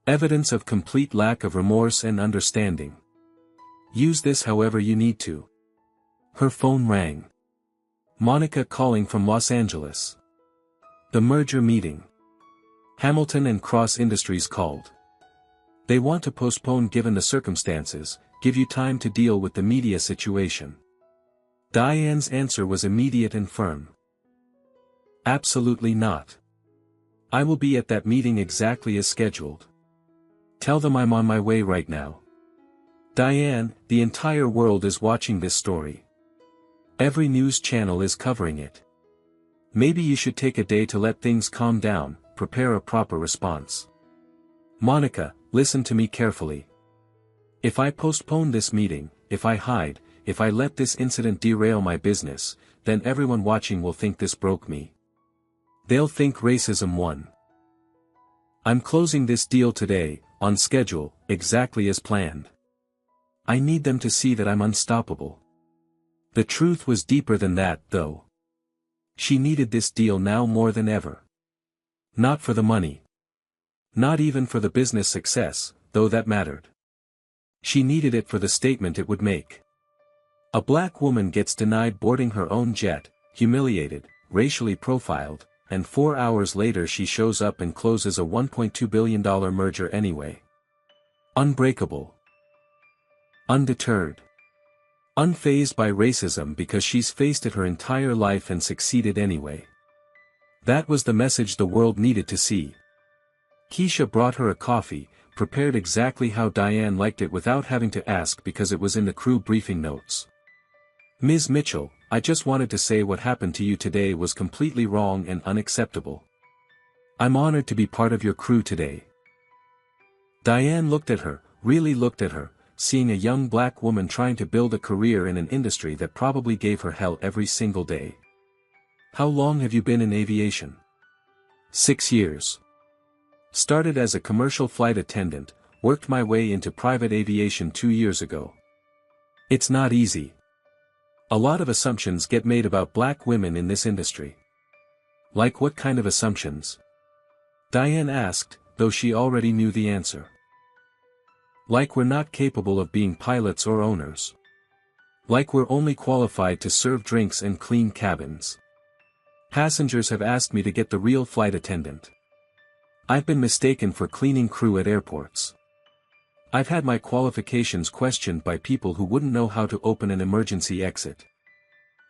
Evidence of complete lack of remorse and understanding. Use this however you need to. Her phone rang. Monica calling from Los Angeles. The merger meeting. Hamilton and Cross Industries called. They want to postpone given the circumstances, give you time to deal with the media situation. Diane's answer was immediate and firm. Absolutely not. I will be at that meeting exactly as scheduled. Tell them I'm on my way right now. Diane, the entire world is watching this story. Every news channel is covering it. Maybe you should take a day to let things calm down, prepare a proper response. Monica, listen to me carefully. If I postpone this meeting, if I hide, if I let this incident derail my business, then everyone watching will think this broke me. They'll think racism won. I'm closing this deal today, on schedule, exactly as planned. I need them to see that I'm unstoppable. The truth was deeper than that, though. She needed this deal now more than ever. Not for the money. Not even for the business success, though that mattered. She needed it for the statement it would make. A black woman gets denied boarding her own jet, humiliated, racially profiled, and 4 hours later she shows up and closes a $1.2 billion merger anyway. Unbreakable. Undeterred. Unfazed by racism because she's faced it her entire life and succeeded anyway. That was the message the world needed to see. Keisha brought her a coffee, prepared exactly how Diane liked it without having to ask because it was in the crew briefing notes. "Ms. Mitchell, I just wanted to say what happened to you today was completely wrong and unacceptable. I'm honored to be part of your crew today." Diane looked at her, really looked at her, seeing a young black woman trying to build a career in an industry that probably gave her hell every single day. "How long have you been in aviation?" 6 years. Started as a commercial flight attendant, worked my way into private aviation 2 years ago. It's not easy. A lot of assumptions get made about black women in this industry. Like what kind of assumptions? Diane asked, though she already knew the answer. Like we're not capable of being pilots or owners. Like we're only qualified to serve drinks and clean cabins. Passengers have asked me to get the real flight attendant. I've been mistaken for cleaning crew at airports. I've had my qualifications questioned by people who wouldn't know how to open an emergency exit.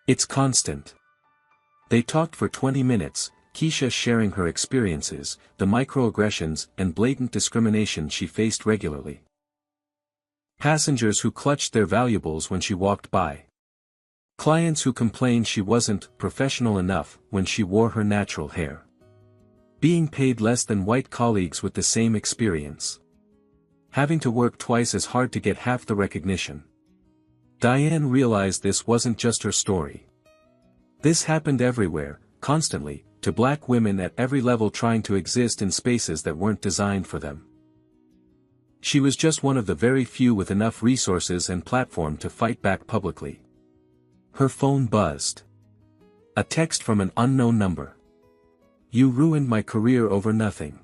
It's constant. They talked for 20 minutes, Keisha sharing her experiences, the microaggressions and blatant discrimination she faced regularly. Passengers who clutched their valuables when she walked by. Clients who complained she wasn't professional enough when she wore her natural hair. Being paid less than white colleagues with the same experience. Having to work twice as hard to get half the recognition. Diane realized this wasn't just her story. This happened everywhere, constantly, to black women at every level trying to exist in spaces that weren't designed for them. She was just one of the very few with enough resources and platform to fight back publicly. Her phone buzzed. A text from an unknown number. "You ruined my career over nothing.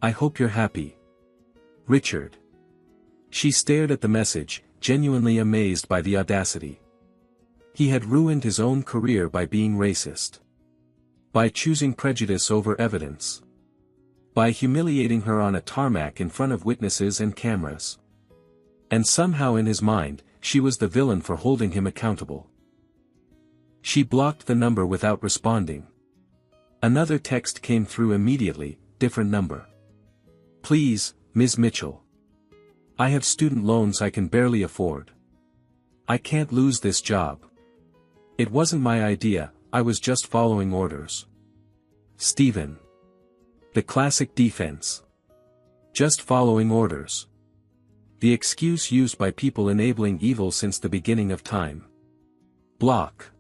I hope you're happy. Richard." She stared at the message, genuinely amazed by the audacity. He had ruined his own career by being racist. By choosing prejudice over evidence. By humiliating her on a tarmac in front of witnesses and cameras. And somehow in his mind, she was the villain for holding him accountable. She blocked the number without responding. Another text came through immediately, different number. "Please, Ms. Mitchell. I have student loans I can barely afford. I can't lose this job. It wasn't my idea, I was just following orders. Stephen." The classic defense. Just following orders. The excuse used by people enabling evil since the beginning of time. Block.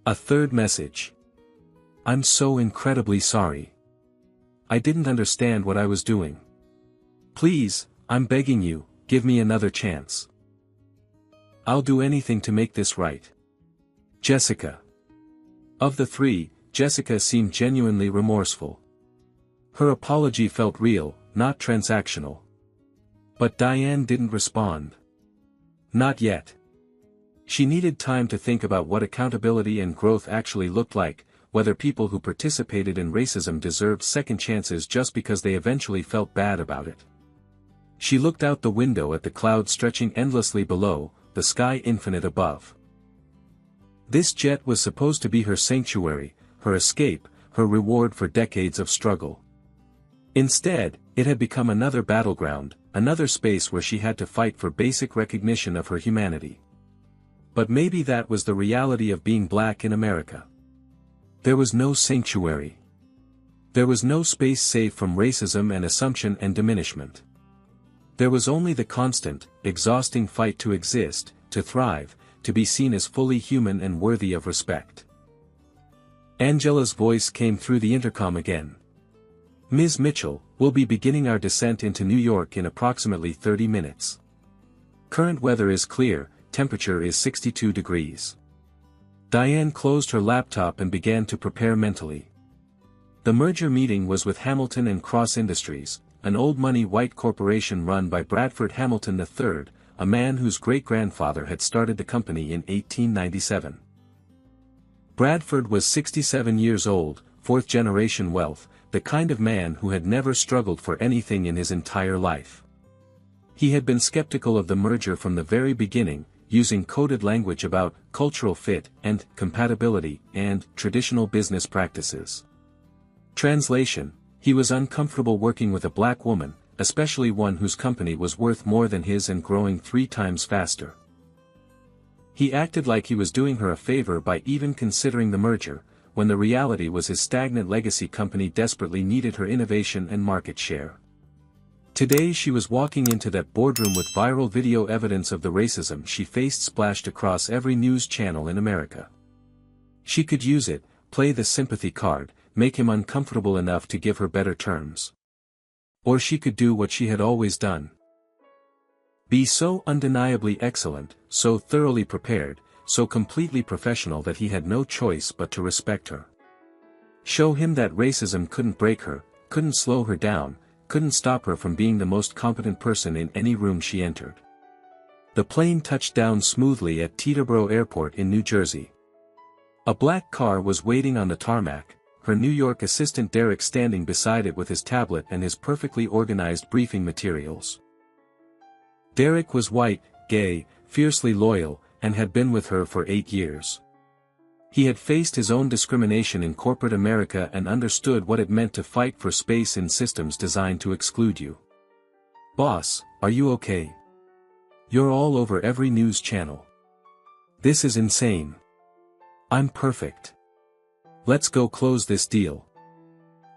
A third message. "I'm so incredibly sorry. I didn't understand what I was doing. Please, I'm begging you, give me another chance. I'll do anything to make this right. Jessica." Of the three, Jessica seemed genuinely remorseful. Her apology felt real, not transactional. But Diane didn't respond. Not yet. She needed time to think about what accountability and growth actually looked like, whether people who participated in racism deserved second chances just because they eventually felt bad about it. She looked out the window at the clouds stretching endlessly below, the sky infinite above. This jet was supposed to be her sanctuary, her escape, her reward for decades of struggle. Instead, it had become another battleground, another space where she had to fight for basic recognition of her humanity. But maybe that was the reality of being black in America. There was no sanctuary. There was no space safe from racism and assumption and diminishment. There was only the constant, exhausting fight to exist, to thrive, to be seen as fully human and worthy of respect. Angela's voice came through the intercom again. "Ms. Mitchell, we'll be beginning our descent into New York in approximately 30 minutes. Current weather is clear, temperature is 62 degrees. Diane closed her laptop and began to prepare mentally. The merger meeting was with Hamilton and Cross Industries, an old-money white corporation run by Bradford Hamilton III, a man whose great-grandfather had started the company in 1897. Bradford was 67 years old, fourth-generation wealth, the kind of man who had never struggled for anything in his entire life. He had been skeptical of the merger from the very beginning, using coded language about cultural fit and compatibility and traditional business practices. Translation: he was uncomfortable working with a black woman, especially one whose company was worth more than his and growing 3 times faster. He acted like he was doing her a favor by even considering the merger, when the reality was his stagnant legacy company desperately needed her innovation and market share. Today she was walking into that boardroom with viral video evidence of the racism she faced splashed across every news channel in America. She could use it, play the sympathy card, make him uncomfortable enough to give her better terms. Or she could do what she had always done. Be so undeniably excellent, so thoroughly prepared, so completely professional that he had no choice but to respect her. Show him that racism couldn't break her, couldn't slow her down, couldn't stop her from being the most competent person in any room she entered. The plane touched down smoothly at Teterboro Airport in New Jersey. A black car was waiting on the tarmac, her New York assistant Derek standing beside it with his tablet and his perfectly organized briefing materials. Derek was white, gay, fiercely loyal, and had been with her for 8 years. He had faced his own discrimination in corporate America and understood what it meant to fight for space in systems designed to exclude you. "Boss, are you okay? You're all over every news channel. This is insane." "I'm perfect. Let's go close this deal."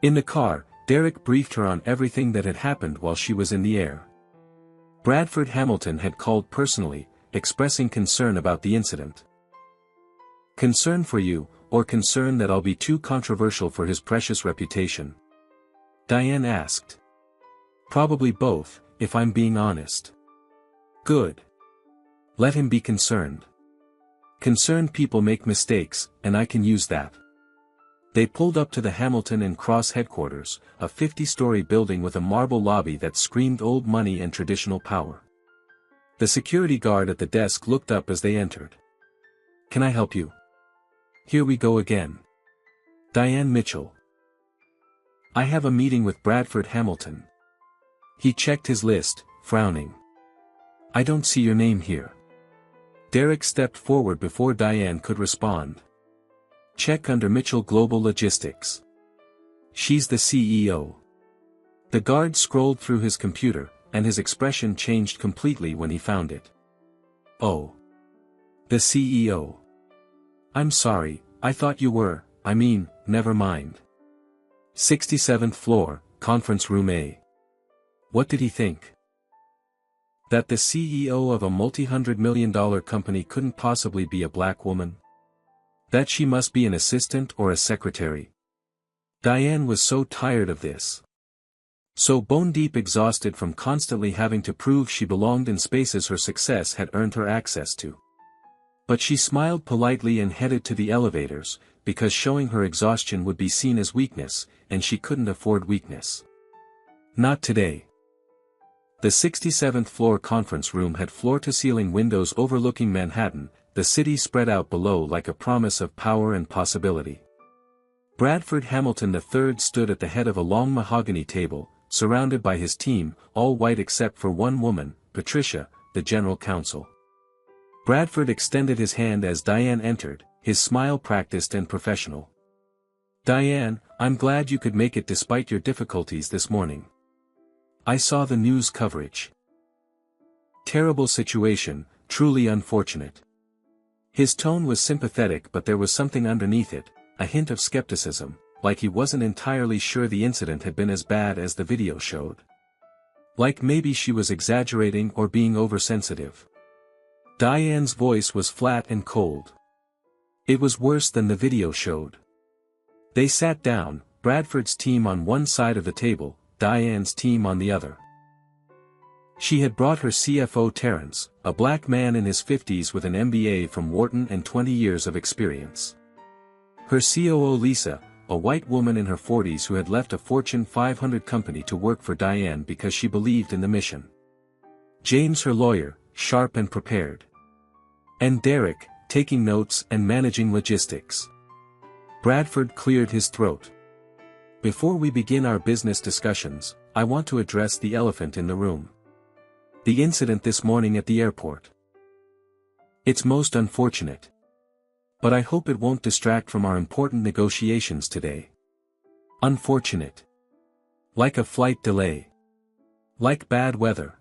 In the car, Derek briefed her on everything that had happened while she was in the air. Bradford Hamilton had called personally, expressing concern about the incident. "Concern for you, or concern that I'll be too controversial for his precious reputation?" Diane asked. "Probably both, if I'm being honest." "Good. Let him be concerned. Concerned people make mistakes, and I can use that." They pulled up to the Hamilton and Cross headquarters, a 50-story building with a marble lobby that screamed old money and traditional power. The security guard at the desk looked up as they entered. "Can I help you?" "Here we go again. Diane Mitchell." "I have a meeting with Bradford Hamilton." He checked his list, frowning. "I don't see your name here." Derek stepped forward before Diane could respond. "Check under Mitchell Global Logistics. She's the CEO." The guard scrolled through his computer, and his expression changed completely when he found it. "Oh. The CEO. I'm sorry, I thought you were, never mind. 67th floor, conference room A." What did he think? That the CEO of a multi-hundred-million-dollar company couldn't possibly be a black woman? That she must be an assistant or a secretary? Diane was so tired of this. So bone-deep exhausted from constantly having to prove she belonged in spaces her success had earned her access to. But she smiled politely and headed to the elevators, because showing her exhaustion would be seen as weakness, and she couldn't afford weakness. Not today. The 67th floor conference room had floor-to-ceiling windows overlooking Manhattan, the city spread out below like a promise of power and possibility. Bradford Hamilton III stood at the head of a long mahogany table, surrounded by his team, all white except for one woman, Patricia, the general counsel. Bradford extended his hand as Diane entered, his smile practiced and professional. "Diane, I'm glad you could make it despite your difficulties this morning. I saw the news coverage. Terrible situation, truly unfortunate." His tone was sympathetic, but there was something underneath it, a hint of skepticism, like he wasn't entirely sure the incident had been as bad as the video showed. Like maybe she was exaggerating or being oversensitive. Diane's voice was flat and cold. "It was worse than the video showed." They sat down, Bradford's team on one side of the table, Diane's team on the other. She had brought her CFO Terrence, a black man in his 50s with an MBA from Wharton and 20 years of experience. Her COO Lisa, a white woman in her 40s who had left a Fortune 500 company to work for Diane because she believed in the mission. James, her lawyer, sharp and prepared. And Derek, taking notes and managing logistics. Bradford cleared his throat. "Before we begin our business discussions, I want to address the elephant in the room. The incident this morning at the airport. It's most unfortunate. But I hope it won't distract from our important negotiations today." Unfortunate. Like a flight delay. Like bad weather.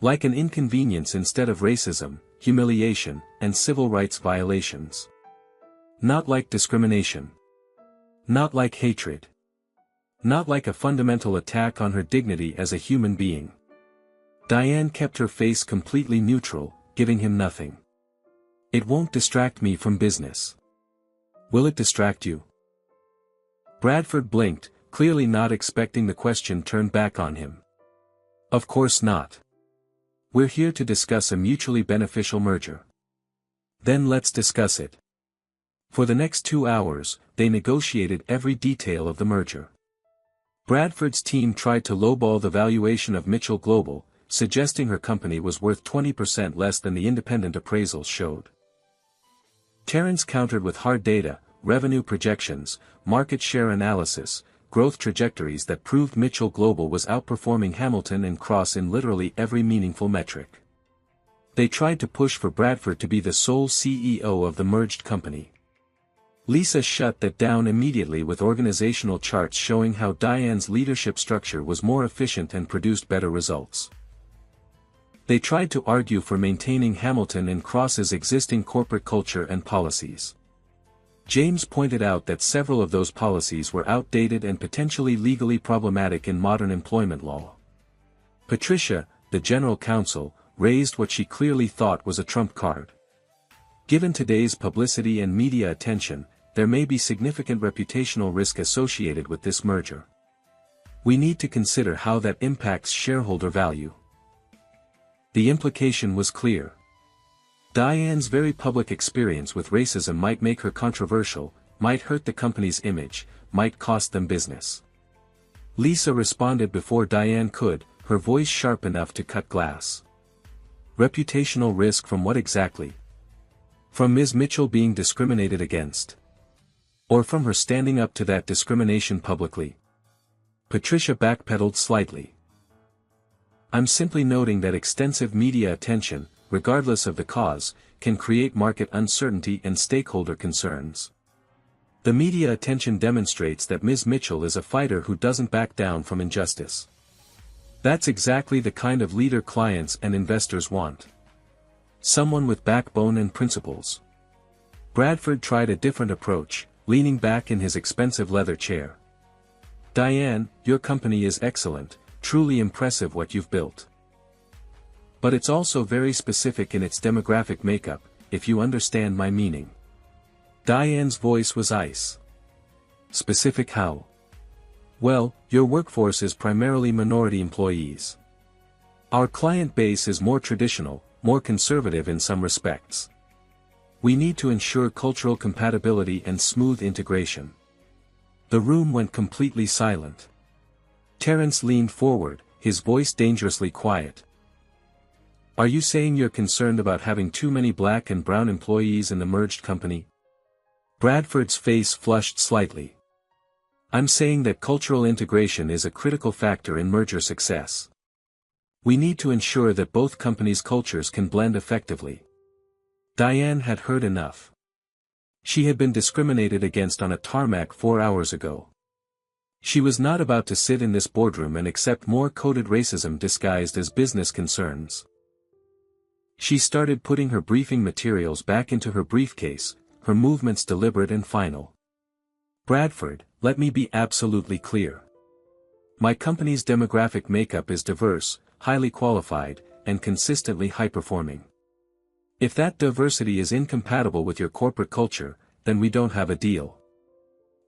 Like an inconvenience instead of racism, humiliation, and civil rights violations. Not like discrimination. Not like hatred. Not like a fundamental attack on her dignity as a human being. Diane kept her face completely neutral, giving him nothing. It won't distract me from business. Will it distract you? Bradford blinked, clearly not expecting the question turned back on him. Of course not. We're here to discuss a mutually beneficial merger. Then let's discuss it. For the next 2 hours, they negotiated every detail of the merger. Bradford's team tried to lowball the valuation of Mitchell Global, suggesting her company was worth 20% less than the independent appraisals showed. Terrence countered with hard data, revenue projections, market share analysis, growth trajectories that proved Mitchell Global was outperforming Hamilton and Cross in literally every meaningful metric. They tried to push for Bradford to be the sole CEO of the merged company. Lisa shut that down immediately with organizational charts showing how Diane's leadership structure was more efficient and produced better results. They tried to argue for maintaining Hamilton and Cross's existing corporate culture and policies. James pointed out that several of those policies were outdated and potentially legally problematic in modern employment law. Patricia, the general counsel, raised what she clearly thought was a trump card. Given today's publicity and media attention, there may be significant reputational risk associated with this merger. We need to consider how that impacts shareholder value. The implication was clear. Diane's very public experience with racism might make her controversial, might hurt the company's image, might cost them business. Lisa responded before Diane could, her voice sharp enough to cut glass. Reputational risk from what exactly? From Ms. Mitchell being discriminated against? Or from her standing up to that discrimination publicly? Patricia backpedaled slightly. I'm simply noting that extensive media attention, regardless of the cause, can create market uncertainty and stakeholder concerns. The media attention demonstrates that Ms. Mitchell is a fighter who doesn't back down from injustice. That's exactly the kind of leader clients and investors want. Someone with backbone and principles. Bradford tried a different approach, leaning back in his expensive leather chair. Diane, your company is excellent, truly impressive what you've built. But it's also very specific in its demographic makeup, if you understand my meaning. Diane's voice was ice. Specific how? Well, your workforce is primarily minority employees. Our client base is more traditional, more conservative in some respects. We need to ensure cultural compatibility and smooth integration. The room went completely silent. Terrence leaned forward, his voice dangerously quiet. Are you saying you're concerned about having too many black and brown employees in the merged company? Bradford's face flushed slightly. I'm saying that cultural integration is a critical factor in merger success. We need to ensure that both companies' cultures can blend effectively. Diane had heard enough. She had been discriminated against on a tarmac 4 hours ago. She was not about to sit in this boardroom and accept more coded racism disguised as business concerns. She started putting her briefing materials back into her briefcase, her movements deliberate and final. Bradford, let me be absolutely clear. My company's demographic makeup is diverse, highly qualified, and consistently high-performing. If that diversity is incompatible with your corporate culture, then we don't have a deal.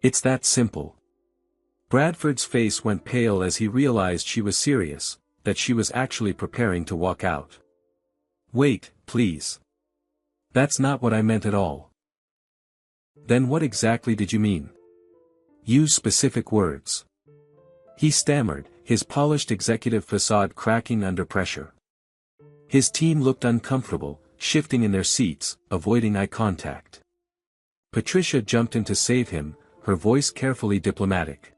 It's that simple. Bradford's face went pale as he realized she was serious, that she was actually preparing to walk out. Wait, please. That's not what I meant at all. Then what exactly did you mean? Use specific words. He stammered, his polished executive facade cracking under pressure. His team looked uncomfortable, shifting in their seats, avoiding eye contact. Patricia jumped in to save him, her voice carefully diplomatic.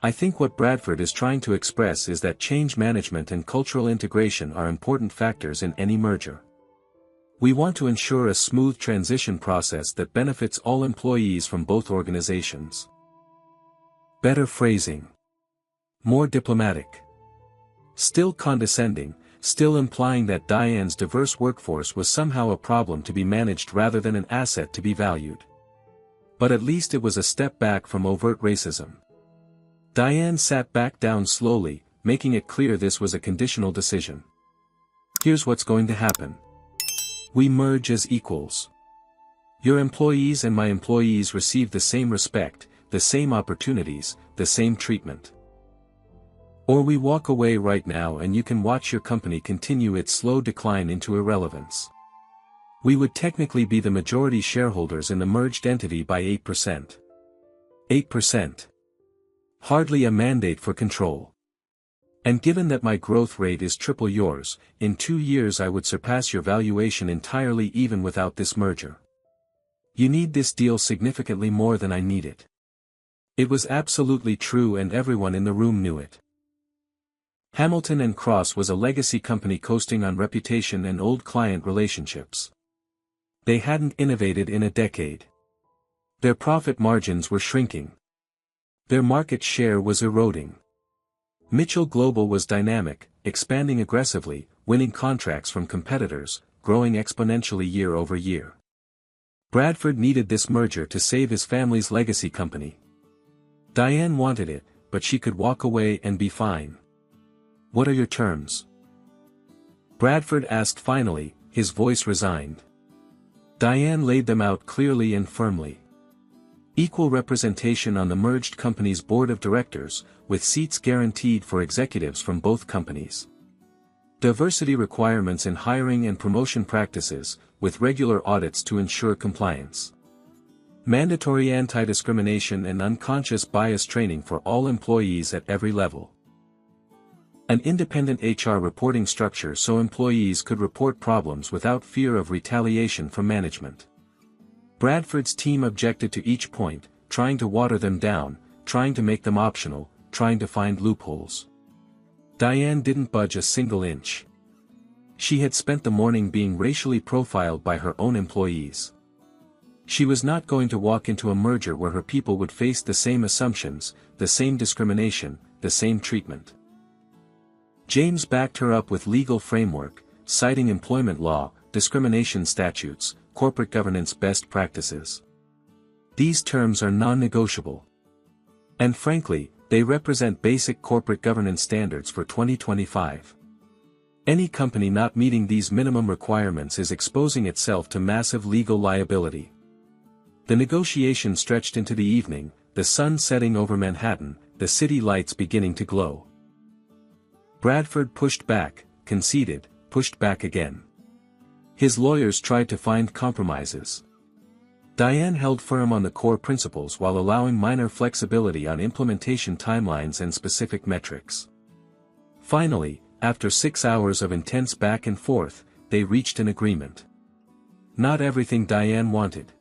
I think what Bradford is trying to express is that change management and cultural integration are important factors in any merger. We want to ensure a smooth transition process that benefits all employees from both organizations. Better phrasing. More diplomatic. Still condescending, still implying that Diane's diverse workforce was somehow a problem to be managed rather than an asset to be valued. But at least it was a step back from overt racism. Diane sat back down slowly, making it clear this was a conditional decision. Here's what's going to happen. We merge as equals. Your employees and my employees receive the same respect, the same opportunities, the same treatment. Or we walk away right now and you can watch your company continue its slow decline into irrelevance. We would technically be the majority shareholders in the merged entity by 8%. 8%. Hardly a mandate for control. And given that my growth rate is triple yours, in 2 years I would surpass your valuation entirely even without this merger. You need this deal significantly more than I need it. It was absolutely true and everyone in the room knew it. Hamilton and Cross was a legacy company coasting on reputation and old client relationships. They hadn't innovated in a decade. Their profit margins were shrinking. Their market share was eroding. Mitchell Global was dynamic, expanding aggressively, winning contracts from competitors, growing exponentially year over year. Bradford needed this merger to save his family's legacy company. Diane wanted it, but she could walk away and be fine. What are your terms? Bradford asked finally, his voice resigned. Diane laid them out clearly and firmly. Equal representation on the merged company's board of directors, with seats guaranteed for executives from both companies. Diversity requirements in hiring and promotion practices, with regular audits to ensure compliance. Mandatory anti-discrimination and unconscious bias training for all employees at every level. An independent HR reporting structure so employees could report problems without fear of retaliation from management. Bradford's team objected to each point, trying to water them down, trying to make them optional, trying to find loopholes. Diane didn't budge a single inch. She had spent the morning being racially profiled by her own employees. She was not going to walk into a merger where her people would face the same assumptions, the same discrimination, the same treatment. James backed her up with legal framework, citing employment law, discrimination statutes, corporate governance best practices. These terms are non-negotiable. And frankly, they represent basic corporate governance standards for 2025. Any company not meeting these minimum requirements is exposing itself to massive legal liability. The negotiation stretched into the evening, the sun setting over Manhattan, the city lights beginning to glow. Bradford pushed back, conceded, pushed back again. His lawyers tried to find compromises. Diane held firm on the core principles while allowing minor flexibility on implementation timelines and specific metrics. Finally, after 6 hours of intense back and forth, they reached an agreement. Not everything Diane wanted.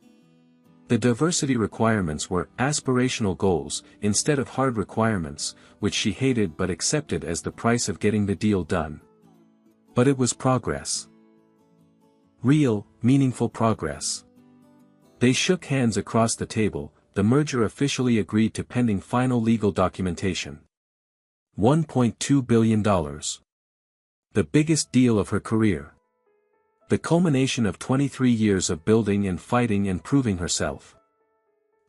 The diversity requirements were aspirational goals, instead of hard requirements, which she hated but accepted as the price of getting the deal done. But it was progress. Real, meaningful progress. They shook hands across the table, the merger officially agreed to pending final legal documentation. $1.2 billion. The biggest deal of her career. The culmination of 23 years of building and fighting and proving herself.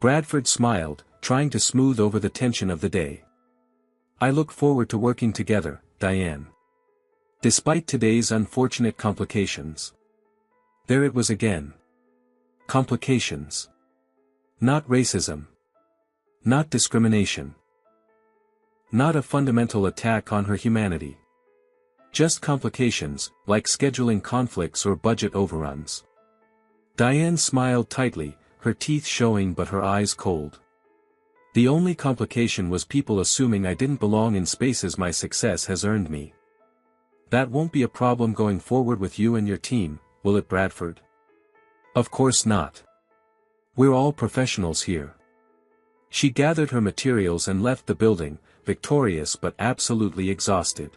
Bradford smiled, trying to smooth over the tension of the day. I look forward to working together, Diane. Despite today's unfortunate complications. There it was again. Complications. Not racism. Not discrimination. Not a fundamental attack on her humanity. Just complications, like scheduling conflicts or budget overruns. Diane smiled tightly, her teeth showing but her eyes cold. The only complication was people assuming I didn't belong in spaces my success has earned me. That won't be a problem going forward with you and your team, will it, Bradford? Of course not. We're all professionals here. She gathered her materials and left the building, victorious but absolutely exhausted.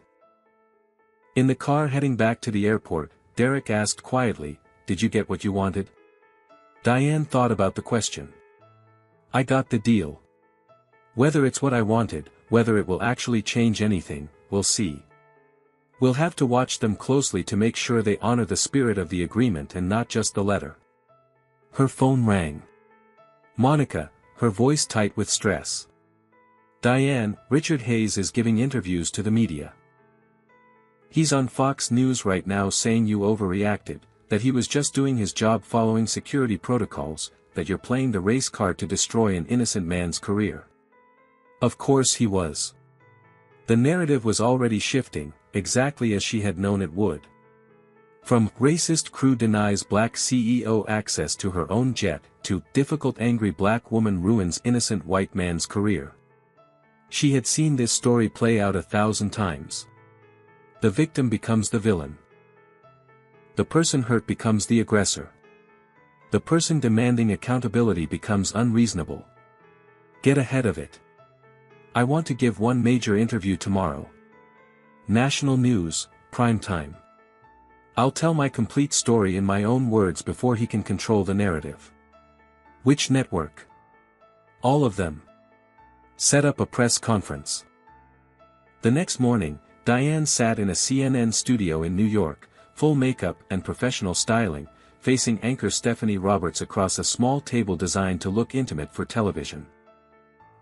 In the car heading back to the airport, Derek asked quietly, "Did you get what you wanted?" Diane thought about the question. "I got the deal. Whether it's what I wanted, whether it will actually change anything, we'll see. We'll have to watch them closely to make sure they honor the spirit of the agreement and not just the letter. Her phone rang. Monica, her voice tight with stress. Diane, Richard Hayes is giving interviews to the media. He's on Fox News right now saying you overreacted, that he was just doing his job following security protocols, that you're playing the race card to destroy an innocent man's career. Of course he was. The narrative was already shifting, exactly as she had known it would. From racist crew denies black CEO access to her own jet, to difficult angry black woman ruins innocent white man's career. She had seen this story play out 1,000 times. The victim becomes the villain. The person hurt becomes the aggressor. The person demanding accountability becomes unreasonable. Get ahead of it. I want to give one major interview tomorrow. National news, prime time. I'll tell my complete story in my own words before he can control the narrative. Which network? All of them. Set up a press conference. The next morning, Diane sat in a CNN studio in New York, full makeup and professional styling, facing anchor Stephanie Roberts across a small table designed to look intimate for television.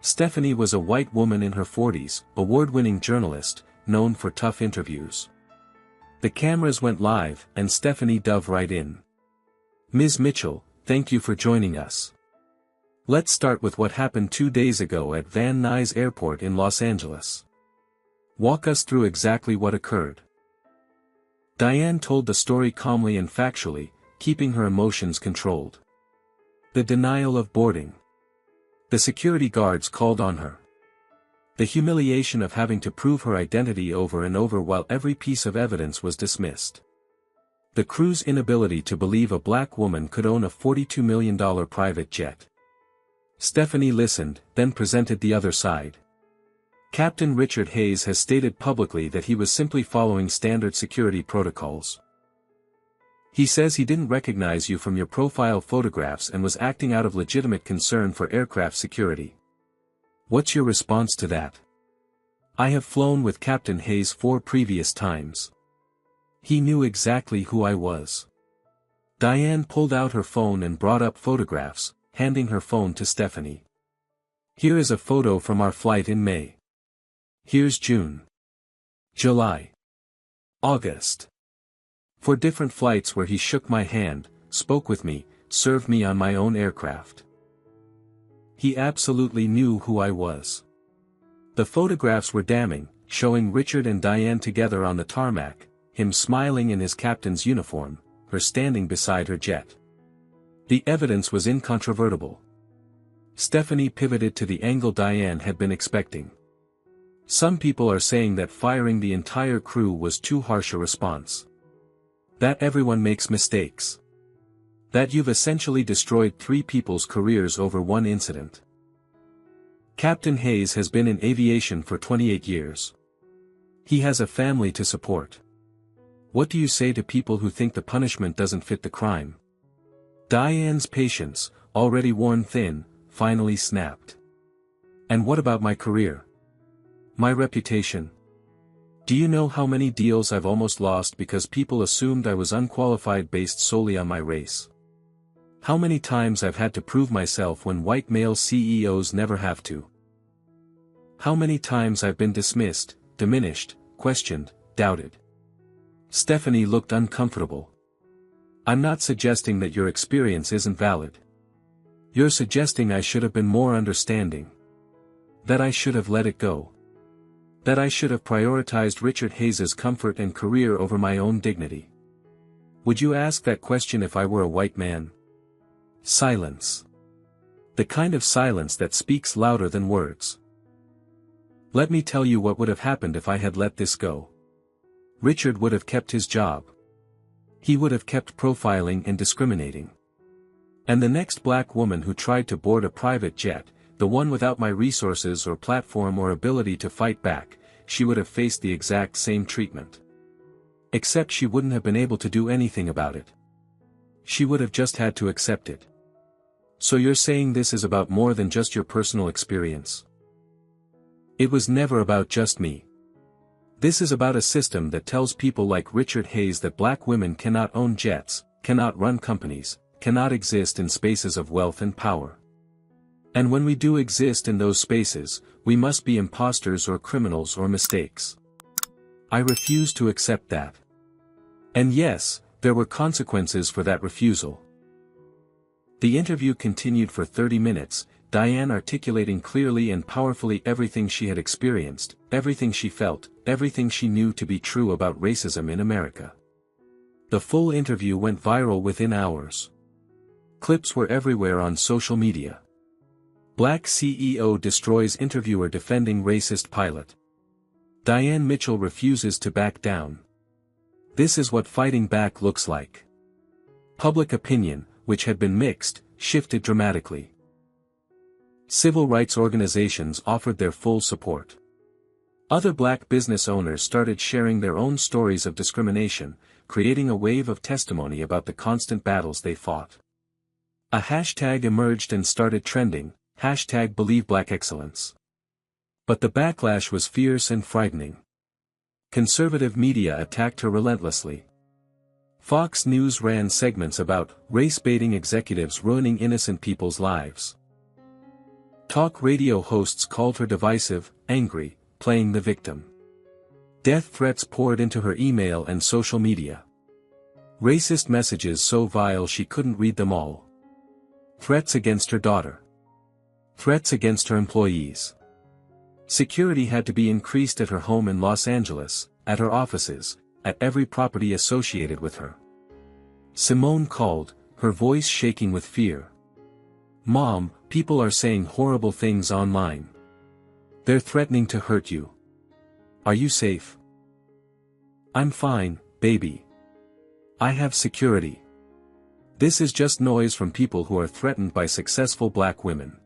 Stephanie was a white woman in her 40s, award-winning journalist, known for tough interviews. The cameras went live, and Stephanie dove right in. Ms. Mitchell, thank you for joining us. Let's start with what happened 2 days ago at Van Nuys Airport in Los Angeles. Walk us through exactly what occurred. Diane told the story calmly and factually, keeping her emotions controlled. The denial of boarding. The security guards called on her. The humiliation of having to prove her identity over and over while every piece of evidence was dismissed. The crew's inability to believe a black woman could own a $42 million private jet. Stephanie listened, then presented the other side. Captain Richard Hayes has stated publicly that he was simply following standard security protocols. He says he didn't recognize you from your profile photographs and was acting out of legitimate concern for aircraft security. What's your response to that? I have flown with Captain Hayes 4 previous times. He knew exactly who I was. Diane pulled out her phone and brought up photographs, handing her phone to Stephanie. Here is a photo from our flight in May. Here's June. July. August. 4 different flights where he shook my hand, spoke with me, served me on my own aircraft. He absolutely knew who I was. The photographs were damning, showing Richard and Diane together on the tarmac, him smiling in his captain's uniform, her standing beside her jet. The evidence was incontrovertible. Stephanie pivoted to the angle Diane had been expecting. Some people are saying that firing the entire crew was too harsh a response. That everyone makes mistakes. That you've essentially destroyed 3 people's careers over one incident. Captain Hayes has been in aviation for 28 years. He has a family to support. What do you say to people who think the punishment doesn't fit the crime? Diane's patience, already worn thin, finally snapped. And what about my career? My reputation? Do you know how many deals I've almost lost because people assumed I was unqualified based solely on my race? How many times I've had to prove myself when white male CEOs never have to? How many times I've been dismissed, diminished, questioned, doubted? Stephanie looked uncomfortable. I'm not suggesting that your experience isn't valid. You're suggesting I should have been more understanding. That I should have let it go. That I should have prioritized Richard Hayes's comfort and career over my own dignity. Would you ask that question if I were a white man? Silence. The kind of silence that speaks louder than words. Let me tell you what would have happened if I had let this go. Richard would have kept his job. He would have kept profiling and discriminating. And the next black woman who tried to board a private jet, the one without my resources or platform or ability to fight back, she would have faced the exact same treatment. Except she wouldn't have been able to do anything about it. She would have just had to accept it. So you're saying this is about more than just your personal experience? It was never about just me. This is about a system that tells people like Richard Hayes that black women cannot own jets, cannot run companies, cannot exist in spaces of wealth and power. And when we do exist in those spaces, we must be imposters or criminals or mistakes. I refuse to accept that. And yes, there were consequences for that refusal. The interview continued for 30 minutes, Diane articulating clearly and powerfully everything she had experienced, everything she felt, everything she knew to be true about racism in America. The full interview went viral within hours. Clips were everywhere on social media. Black CEO destroys interviewer defending racist pilot. Diane Mitchell refuses to back down. This is what fighting back looks like. Public opinion, which had been mixed, shifted dramatically. Civil rights organizations offered their full support. Other black business owners started sharing their own stories of discrimination, creating a wave of testimony about the constant battles they fought. A hashtag emerged and started trending, #BelieveBlackExcellence. But the backlash was fierce and frightening. Conservative media attacked her relentlessly. Fox News ran segments about race-baiting executives ruining innocent people's lives. Talk radio hosts called her divisive, angry, playing the victim. Death threats poured into her email and social media. Racist messages so vile she couldn't read them all. Threats against her daughter. Threats against her employees. Security had to be increased at her home in Los Angeles, at her offices, at every property associated with her. Simone called, her voice shaking with fear. "Mom, people are saying horrible things online. They're threatening to hurt you. Are you safe?" "I'm fine, baby. I have security. This is just noise from people who are threatened by successful black women.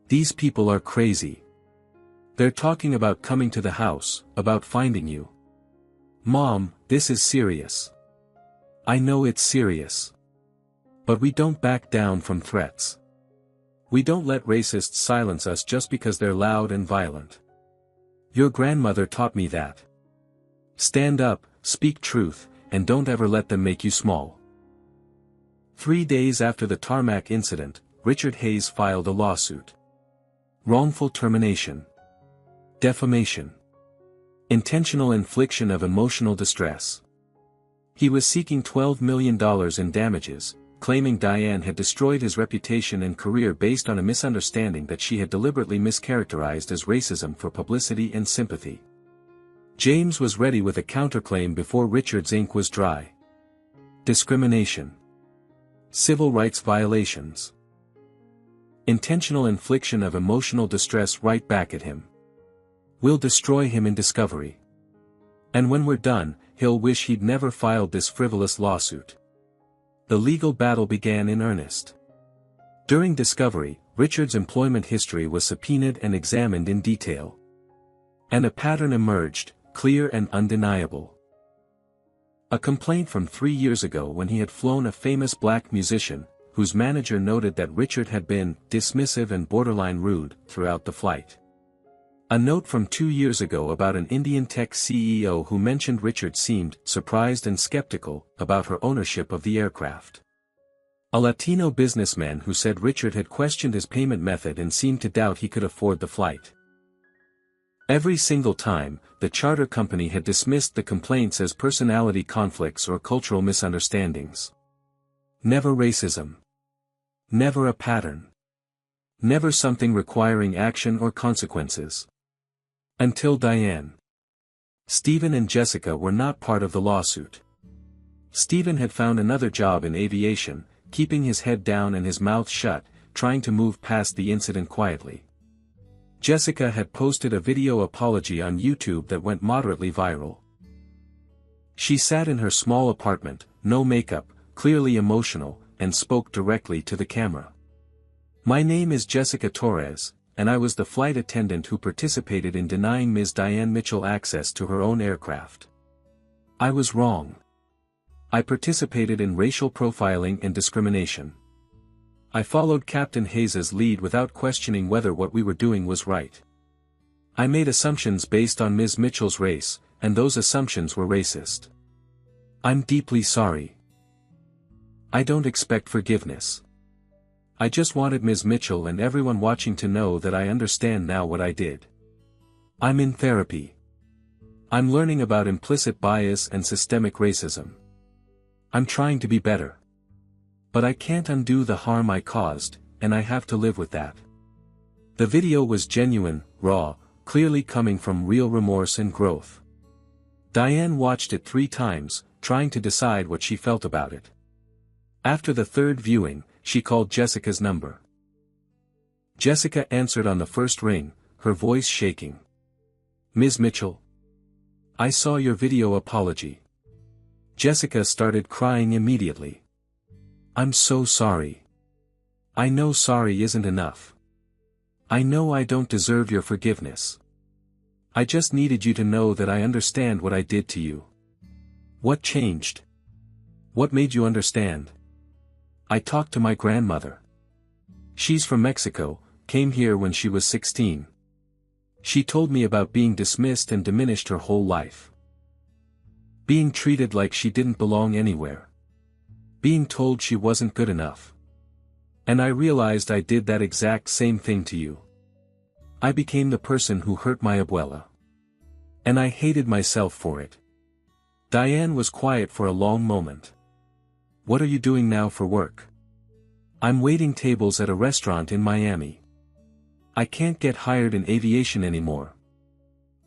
These people are crazy. They're talking about coming to the house, about finding you. Mom, this is serious. I know it's serious. But we don't back down from threats. We don't let racists silence us just because they're loud and violent. Your grandmother taught me that. Stand up, speak truth, and don't ever let them make you small." 3 days after the tarmac incident, Richard Hayes filed a lawsuit. Wrongful termination. Defamation. Intentional infliction of emotional distress. He was seeking $12 million in damages, claiming Diane had destroyed his reputation and career based on a misunderstanding that she had deliberately mischaracterized as racism for publicity and sympathy. James was ready with a counterclaim before Richard's ink was dry. Discrimination. Civil rights violations. Intentional infliction of emotional distress right back at him. We'll destroy him in discovery. And when we're done, he'll wish he'd never filed this frivolous lawsuit. The legal battle began in earnest. During discovery, Richard's employment history was subpoenaed and examined in detail. And a pattern emerged, clear and undeniable. A complaint from 3 years ago when he had flown a famous black musician, whose manager noted that Richard had been dismissive and borderline rude throughout the flight. A note from 2 years ago about an Indian tech CEO who mentioned Richard seemed surprised and skeptical about her ownership of the aircraft. A Latino businessman who said Richard had questioned his payment method and seemed to doubt he could afford the flight. Every single time, the charter company had dismissed the complaints as personality conflicts or cultural misunderstandings. Never racism. Never a pattern. Never something requiring action or consequences. Until Diane. Stephen and Jessica were not part of the lawsuit. Stephen had found another job in aviation, keeping his head down and his mouth shut, trying to move past the incident quietly. Jessica had posted a video apology on YouTube that went moderately viral. She sat in her small apartment, no makeup, clearly emotional, and spoke directly to the camera. "My name is Jessica Torres, and I was the flight attendant who participated in denying Ms. Diane Mitchell access to her own aircraft. I was wrong. I participated in racial profiling and discrimination. I followed Captain Hayes's lead without questioning whether what we were doing was right. I made assumptions based on Ms. Mitchell's race, and those assumptions were racist. I'm deeply sorry. I don't expect forgiveness. I just wanted Ms. Mitchell and everyone watching to know that I understand now what I did. I'm in therapy. I'm learning about implicit bias and systemic racism. I'm trying to be better. But I can't undo the harm I caused, and I have to live with that. The video was genuine, raw, clearly coming from real remorse and growth. Diane watched it 3 times, trying to decide what she felt about it. After the 3rd viewing, she called Jessica's number. Jessica answered on the first ring, her voice shaking. Ms. Mitchell? I saw your video apology. Jessica started crying immediately. I'm so sorry. I know sorry isn't enough. I know I don't deserve your forgiveness. I just needed you to know that I understand what I did to you. What changed? What made you understand? I talked to my grandmother. She's from Mexico, came here when she was 16. She told me about being dismissed and diminished her whole life. Being treated like she didn't belong anywhere. Being told she wasn't good enough. And I realized I did that exact same thing to you. I became the person who hurt my abuela. And I hated myself for it. Diane was quiet for a long moment. What are you doing now for work? I'm waiting tables at a restaurant in Miami. I can't get hired in aviation anymore.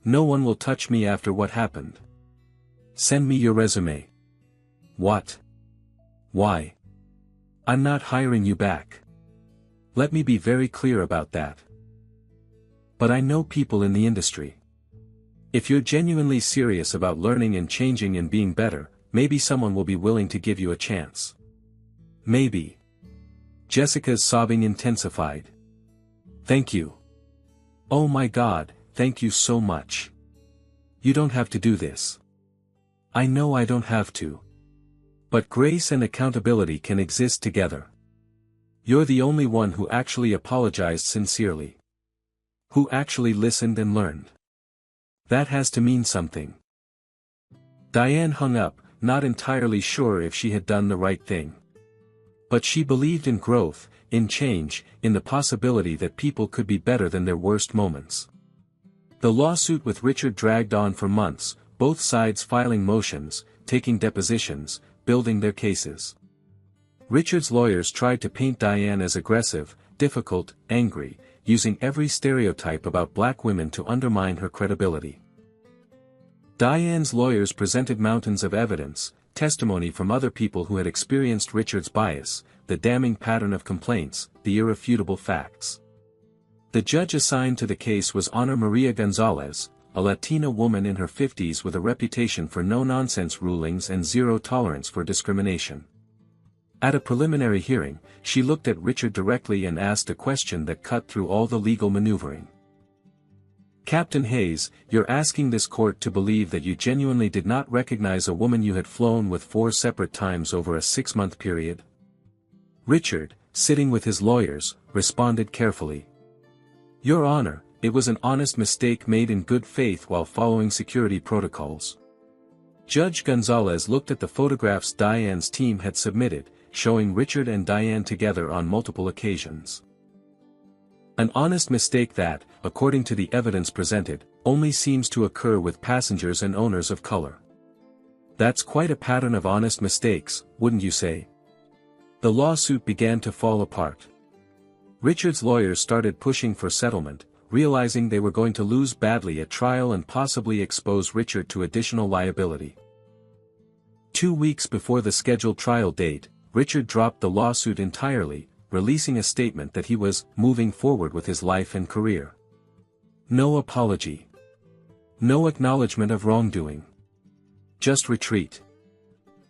No one will touch me after what happened. Send me your resume. What? Why? I'm not hiring you back. Let me be very clear about that. But I know people in the industry. If you're genuinely serious about learning and changing and being better, maybe someone will be willing to give you a chance. Maybe. Jessica's sobbing intensified. Thank you. Oh my God, thank you so much. You don't have to do this. I know I don't have to. But grace and accountability can exist together. You're the only one who actually apologized sincerely. Who actually listened and learned. That has to mean something. Diane hung up, not entirely sure if she had done the right thing. But she believed in growth, in change, in the possibility that people could be better than their worst moments. The lawsuit with Richard dragged on for months, both sides filing motions, taking depositions, building their cases. Richard's lawyers tried to paint Diane as aggressive, difficult, angry, using every stereotype about black women to undermine her credibility. Diane's lawyers presented mountains of evidence, testimony from other people who had experienced Richard's bias, the damning pattern of complaints, the irrefutable facts. The judge assigned to the case was Ana Maria Gonzalez, a Latina woman in her 50s with a reputation for no-nonsense rulings and zero tolerance for discrimination. At a preliminary hearing, she looked at Richard directly and asked a question that cut through all the legal maneuvering. Captain Hayes, you're asking this court to believe that you genuinely did not recognize a woman you had flown with 4 separate times over a 6-month period? Richard, sitting with his lawyers, responded carefully. Your Honor, it was an honest mistake made in good faith while following security protocols. Judge Gonzalez looked at the photographs Diane's team had submitted, showing Richard and Diane together on multiple occasions. An honest mistake that, according to the evidence presented, only seems to occur with passengers and owners of color. That's quite a pattern of honest mistakes, wouldn't you say? The lawsuit began to fall apart. Richard's lawyers started pushing for settlement, realizing they were going to lose badly at trial and possibly expose Richard to additional liability. 2 weeks before the scheduled trial date, Richard dropped the lawsuit entirely, releasing a statement that he was moving forward with his life and career. No apology. No acknowledgement of wrongdoing. Just retreat.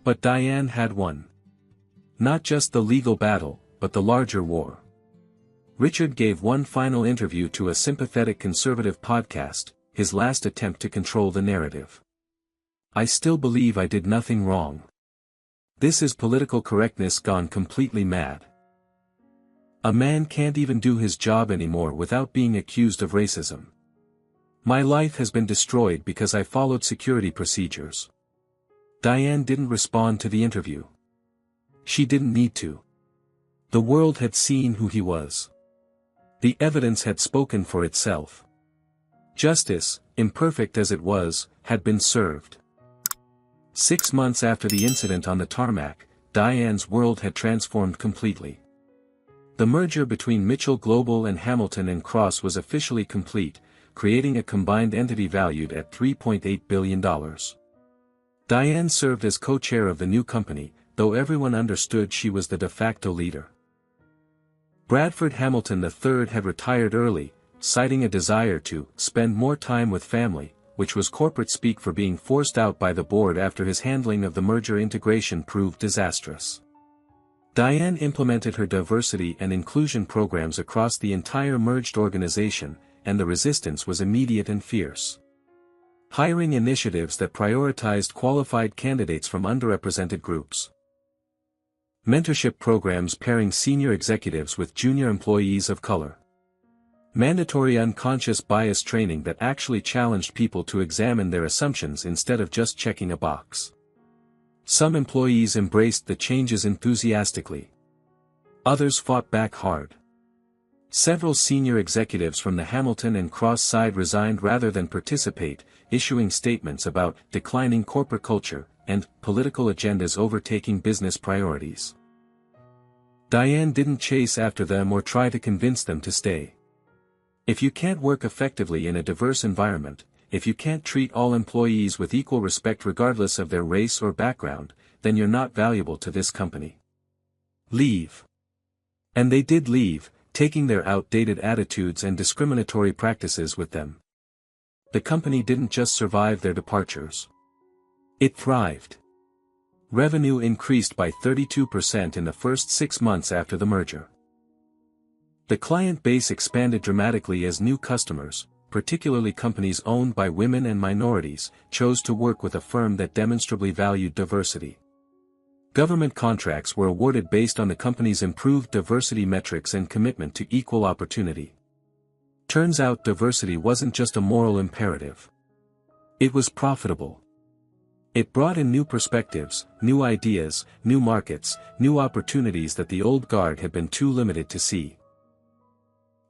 But Diane had won. Not just the legal battle, but the larger war. Richard gave one final interview to a sympathetic conservative podcast, his last attempt to control the narrative. I still believe I did nothing wrong. This is political correctness gone completely mad. A man can't even do his job anymore without being accused of racism. My life has been destroyed because I followed security procedures. Diane didn't respond to the interview. She didn't need to. The world had seen who he was. The evidence had spoken for itself. Justice, imperfect as it was, had been served. 6 months after the incident on the tarmac, Diane's world had transformed completely. The merger between Mitchell Global and Hamilton and Cross was officially complete, creating a combined entity valued at $3.8 billion. Diane served as co-chair of the new company, though everyone understood she was the de facto leader. Bradford Hamilton III had retired early, citing a desire to spend more time with family, which was corporate speak for being forced out by the board after his handling of the merger integration proved disastrous. Diane implemented her diversity and inclusion programs across the entire merged organization, and the resistance was immediate and fierce. Hiring initiatives that prioritized qualified candidates from underrepresented groups. Mentorship programs pairing senior executives with junior employees of color. Mandatory unconscious bias training that actually challenged people to examine their assumptions instead of just checking a box. Some employees embraced the changes enthusiastically. Others fought back hard. Several senior executives from the Hamilton and Cross side resigned rather than participate, issuing statements about declining corporate culture and political agendas overtaking business priorities. Diane didn't chase after them or try to convince them to stay. If you can't work effectively in a diverse environment, if you can't treat all employees with equal respect regardless of their race or background, then you're not valuable to this company. Leave. And they did leave, taking their outdated attitudes and discriminatory practices with them. The company didn't just survive their departures. It thrived. Revenue increased by 32% in the first 6 months after the merger. The client base expanded dramatically as new customers, particularly companies owned by women and minorities, chose to work with a firm that demonstrably valued diversity. Government contracts were awarded based on the company's improved diversity metrics and commitment to equal opportunity. Turns out diversity wasn't just a moral imperative. It was profitable. It brought in new perspectives, new ideas, new markets, new opportunities that the old guard had been too limited to see.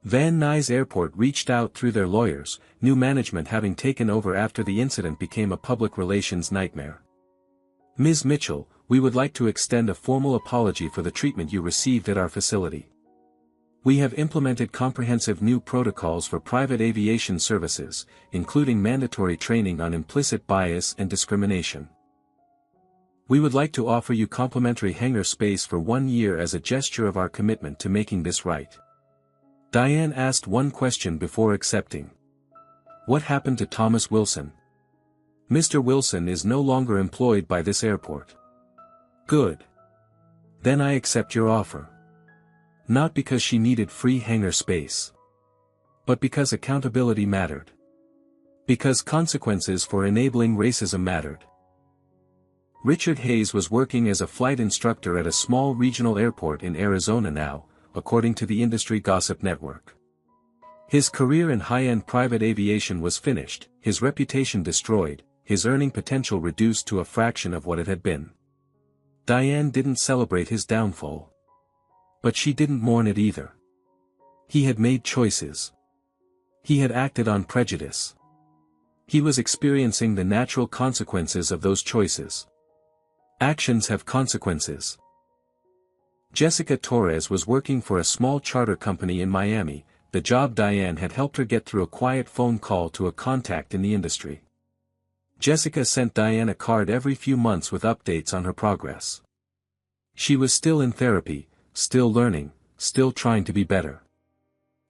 Van Nuys Airport reached out through their lawyers, new management having taken over after the incident became a public relations nightmare. Ms. Mitchell, we would like to extend a formal apology for the treatment you received at our facility. We have implemented comprehensive new protocols for private aviation services, including mandatory training on implicit bias and discrimination. We would like to offer you complimentary hangar space for 1 year as a gesture of our commitment to making this right. Diane asked one question before accepting. What happened to Thomas Wilson? Mr. Wilson is no longer employed by this airport. Good. Then I accept your offer. Not because she needed free hangar space. But because accountability mattered. Because consequences for enabling racism mattered. Richard Hayes was working as a flight instructor at a small regional airport in Arizona now, according to the Industry Gossip Network. His career in high-end private aviation was finished, his reputation destroyed, his earning potential reduced to a fraction of what it had been. Diane didn't celebrate his downfall. But she didn't mourn it either. He had made choices. He had acted on prejudice. He was experiencing the natural consequences of those choices. Actions have consequences. Jessica Torres was working for a small charter company in Miami, the job Diane had helped her get through a quiet phone call to a contact in the industry. Jessica sent Diane a card every few months with updates on her progress. She was still in therapy, still learning, still trying to be better.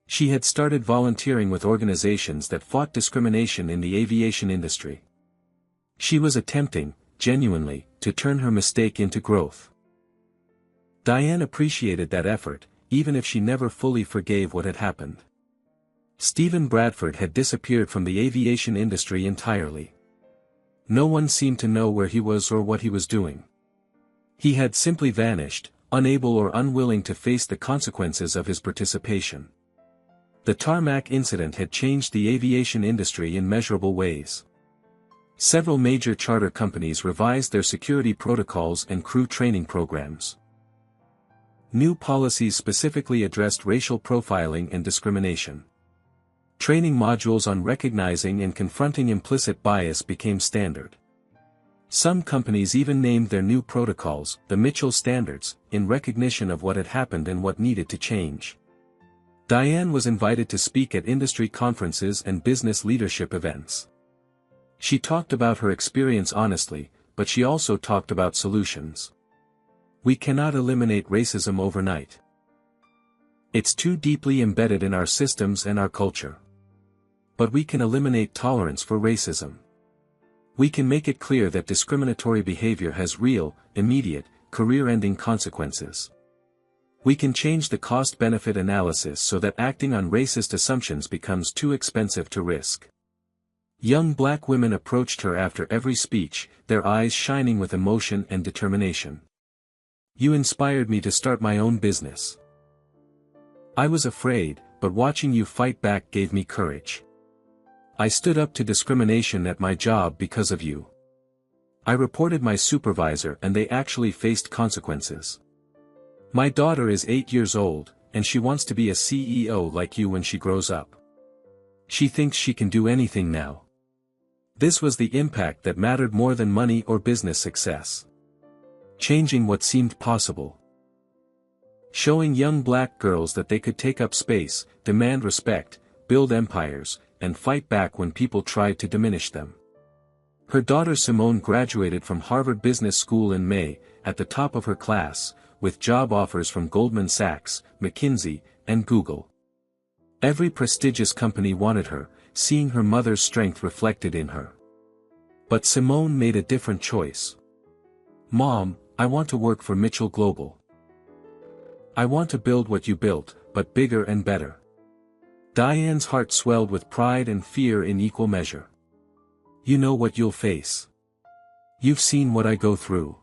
She had started volunteering with organizations that fought discrimination in the aviation industry. She was attempting, genuinely, to turn her mistake into growth. Diane appreciated that effort, even if she never fully forgave what had happened. Stephen Bradford had disappeared from the aviation industry entirely. No one seemed to know where he was or what he was doing. He had simply vanished, unable or unwilling to face the consequences of his participation. The tarmac incident had changed the aviation industry in measurable ways. Several major charter companies revised their security protocols and crew training programs. New policies specifically addressed racial profiling and discrimination. Training modules on recognizing and confronting implicit bias became standard. Some companies even named their new protocols, the Mitchell Standards, in recognition of what had happened and what needed to change. Diane was invited to speak at industry conferences and business leadership events. She talked about her experience honestly, but she also talked about solutions. We cannot eliminate racism overnight. It's too deeply embedded in our systems and our culture. But we can eliminate tolerance for racism. We can make it clear that discriminatory behavior has real, immediate, career-ending consequences. We can change the cost-benefit analysis so that acting on racist assumptions becomes too expensive to risk. Young black women approached her after every speech, their eyes shining with emotion and determination. You inspired me to start my own business. I was afraid, but watching you fight back gave me courage. I stood up to discrimination at my job because of you. I reported my supervisor and they actually faced consequences. My daughter is 8 years old, and she wants to be a CEO like you when she grows up. She thinks she can do anything now. This was the impact that mattered more than money or business success. Changing what seemed possible. Showing young black girls that they could take up space, demand respect, build empires, and fight back when people tried to diminish them. Her daughter Simone graduated from Harvard Business School in May, at the top of her class, with job offers from Goldman Sachs, McKinsey, and Google. Every prestigious company wanted her, seeing her mother's strength reflected in her. But Simone made a different choice. Mom, I want to work for Mitchell Global. I want to build what you built, but bigger and better. Diane's heart swelled with pride and fear in equal measure. You know what you'll face. You've seen what I go through.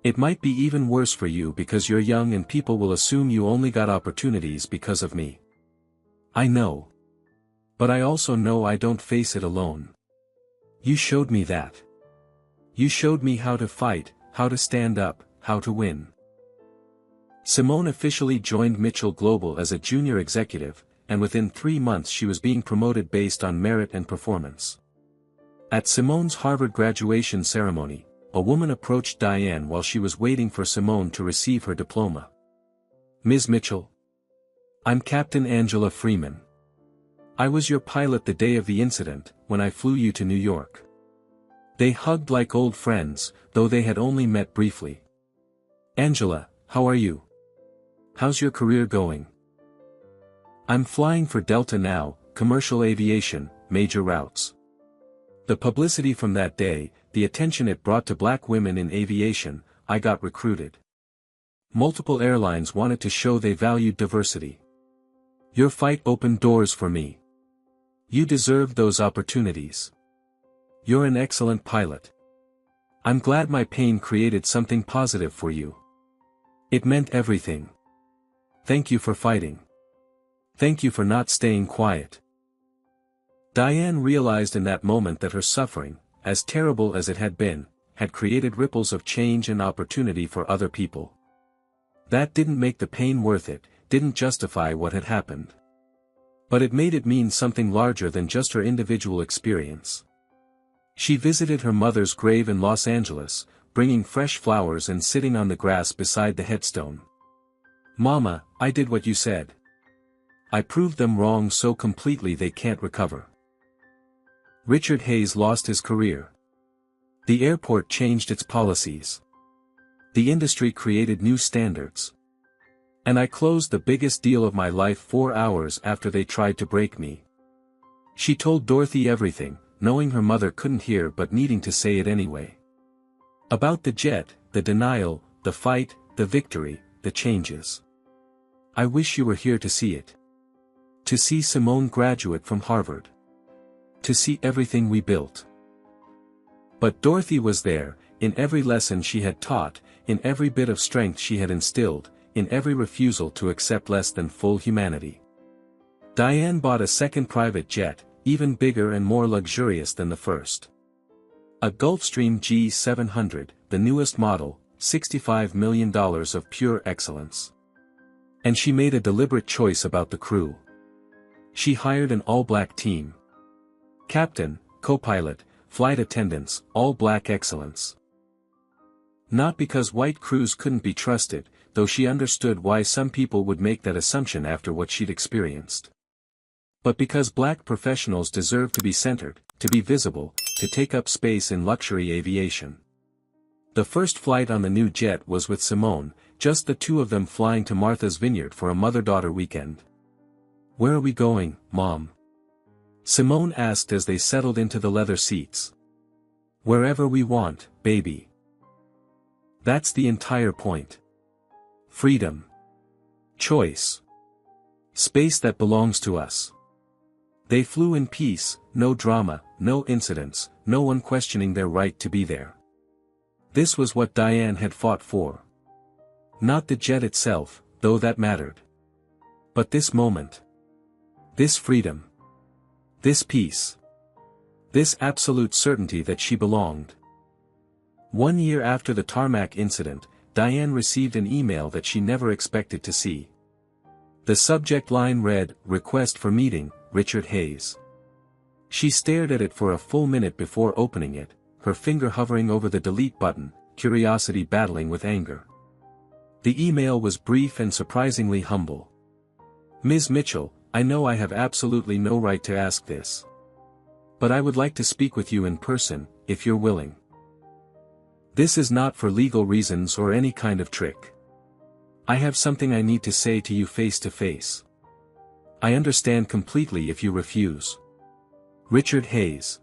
It might be even worse for you because you're young and people will assume you only got opportunities because of me. I know. But I also know I don't face it alone. You showed me that. You showed me how to fight, how to stand up, how to win. Simone officially joined Mitchell Global as a junior executive, and within 3 months she was being promoted based on merit and performance. At Simone's Harvard graduation ceremony, a woman approached Diane while she was waiting for Simone to receive her diploma. Ms. Mitchell. I'm Captain Angela Freeman. I was your pilot the day of the incident, when I flew you to New York. They hugged like old friends, though they had only met briefly. Angela, how are you? How's your career going? I'm flying for Delta now, commercial aviation, major routes. The publicity from that day, the attention it brought to black women in aviation, I got recruited. Multiple airlines wanted to show they valued diversity. Your fight opened doors for me. You deserved those opportunities. You're an excellent pilot. I'm glad my pain created something positive for you. It meant everything. Thank you for fighting. Thank you for not staying quiet. Diane realized in that moment that her suffering, as terrible as it had been, had created ripples of change and opportunity for other people. That didn't make the pain worth it, didn't justify what had happened. But it made it mean something larger than just her individual experience. She visited her mother's grave in Los Angeles, bringing fresh flowers and sitting on the grass beside the headstone. Mama, I did what you said. I proved them wrong so completely they can't recover. Richard Hayes lost his career. The airport changed its policies. The industry created new standards. And I closed the biggest deal of my life 4 hours after they tried to break me. She told Dorothy everything, knowing her mother couldn't hear but needing to say it anyway. About the jet, the denial, the fight, the victory, the changes. I wish you were here to see it. To see Simone graduate from Harvard. To see everything we built. But Dorothy was there, in every lesson she had taught, in every bit of strength she had instilled, in every refusal to accept less than full humanity. Diane bought a second private jet, even bigger and more luxurious than the first. A Gulfstream G700, the newest model, $65 million of pure excellence. And she made a deliberate choice about the crew. She hired an all-black team. Captain, co-pilot, flight attendants, all black excellence. Not because white crews couldn't be trusted, though she understood why some people would make that assumption after what she'd experienced. But because black professionals deserve to be centered, to be visible, to take up space in luxury aviation. The first flight on the new jet was with Simone, just the two of them flying to Martha's Vineyard for a mother-daughter weekend. "Where are we going, Mom?" Simone asked as they settled into the leather seats. "Wherever we want, baby. That's the entire point. Freedom. Choice. Space that belongs to us." They flew in peace, no drama, no incidents, no one questioning their right to be there. This was what Diane had fought for. Not the jet itself, though that mattered. But this moment. This freedom. This peace. This absolute certainty that she belonged. 1 year after the tarmac incident, Diane received an email that she never expected to see. The subject line read, "Request for meeting, Richard Hayes." She stared at it for a full minute before opening it, her finger hovering over the delete button, curiosity battling with anger. The email was brief and surprisingly humble. "Ms. Mitchell, I know I have absolutely no right to ask this. But I would like to speak with you in person, if you're willing. This is not for legal reasons or any kind of trick. I have something I need to say to you face to face. I understand completely if you refuse. Richard Hayes."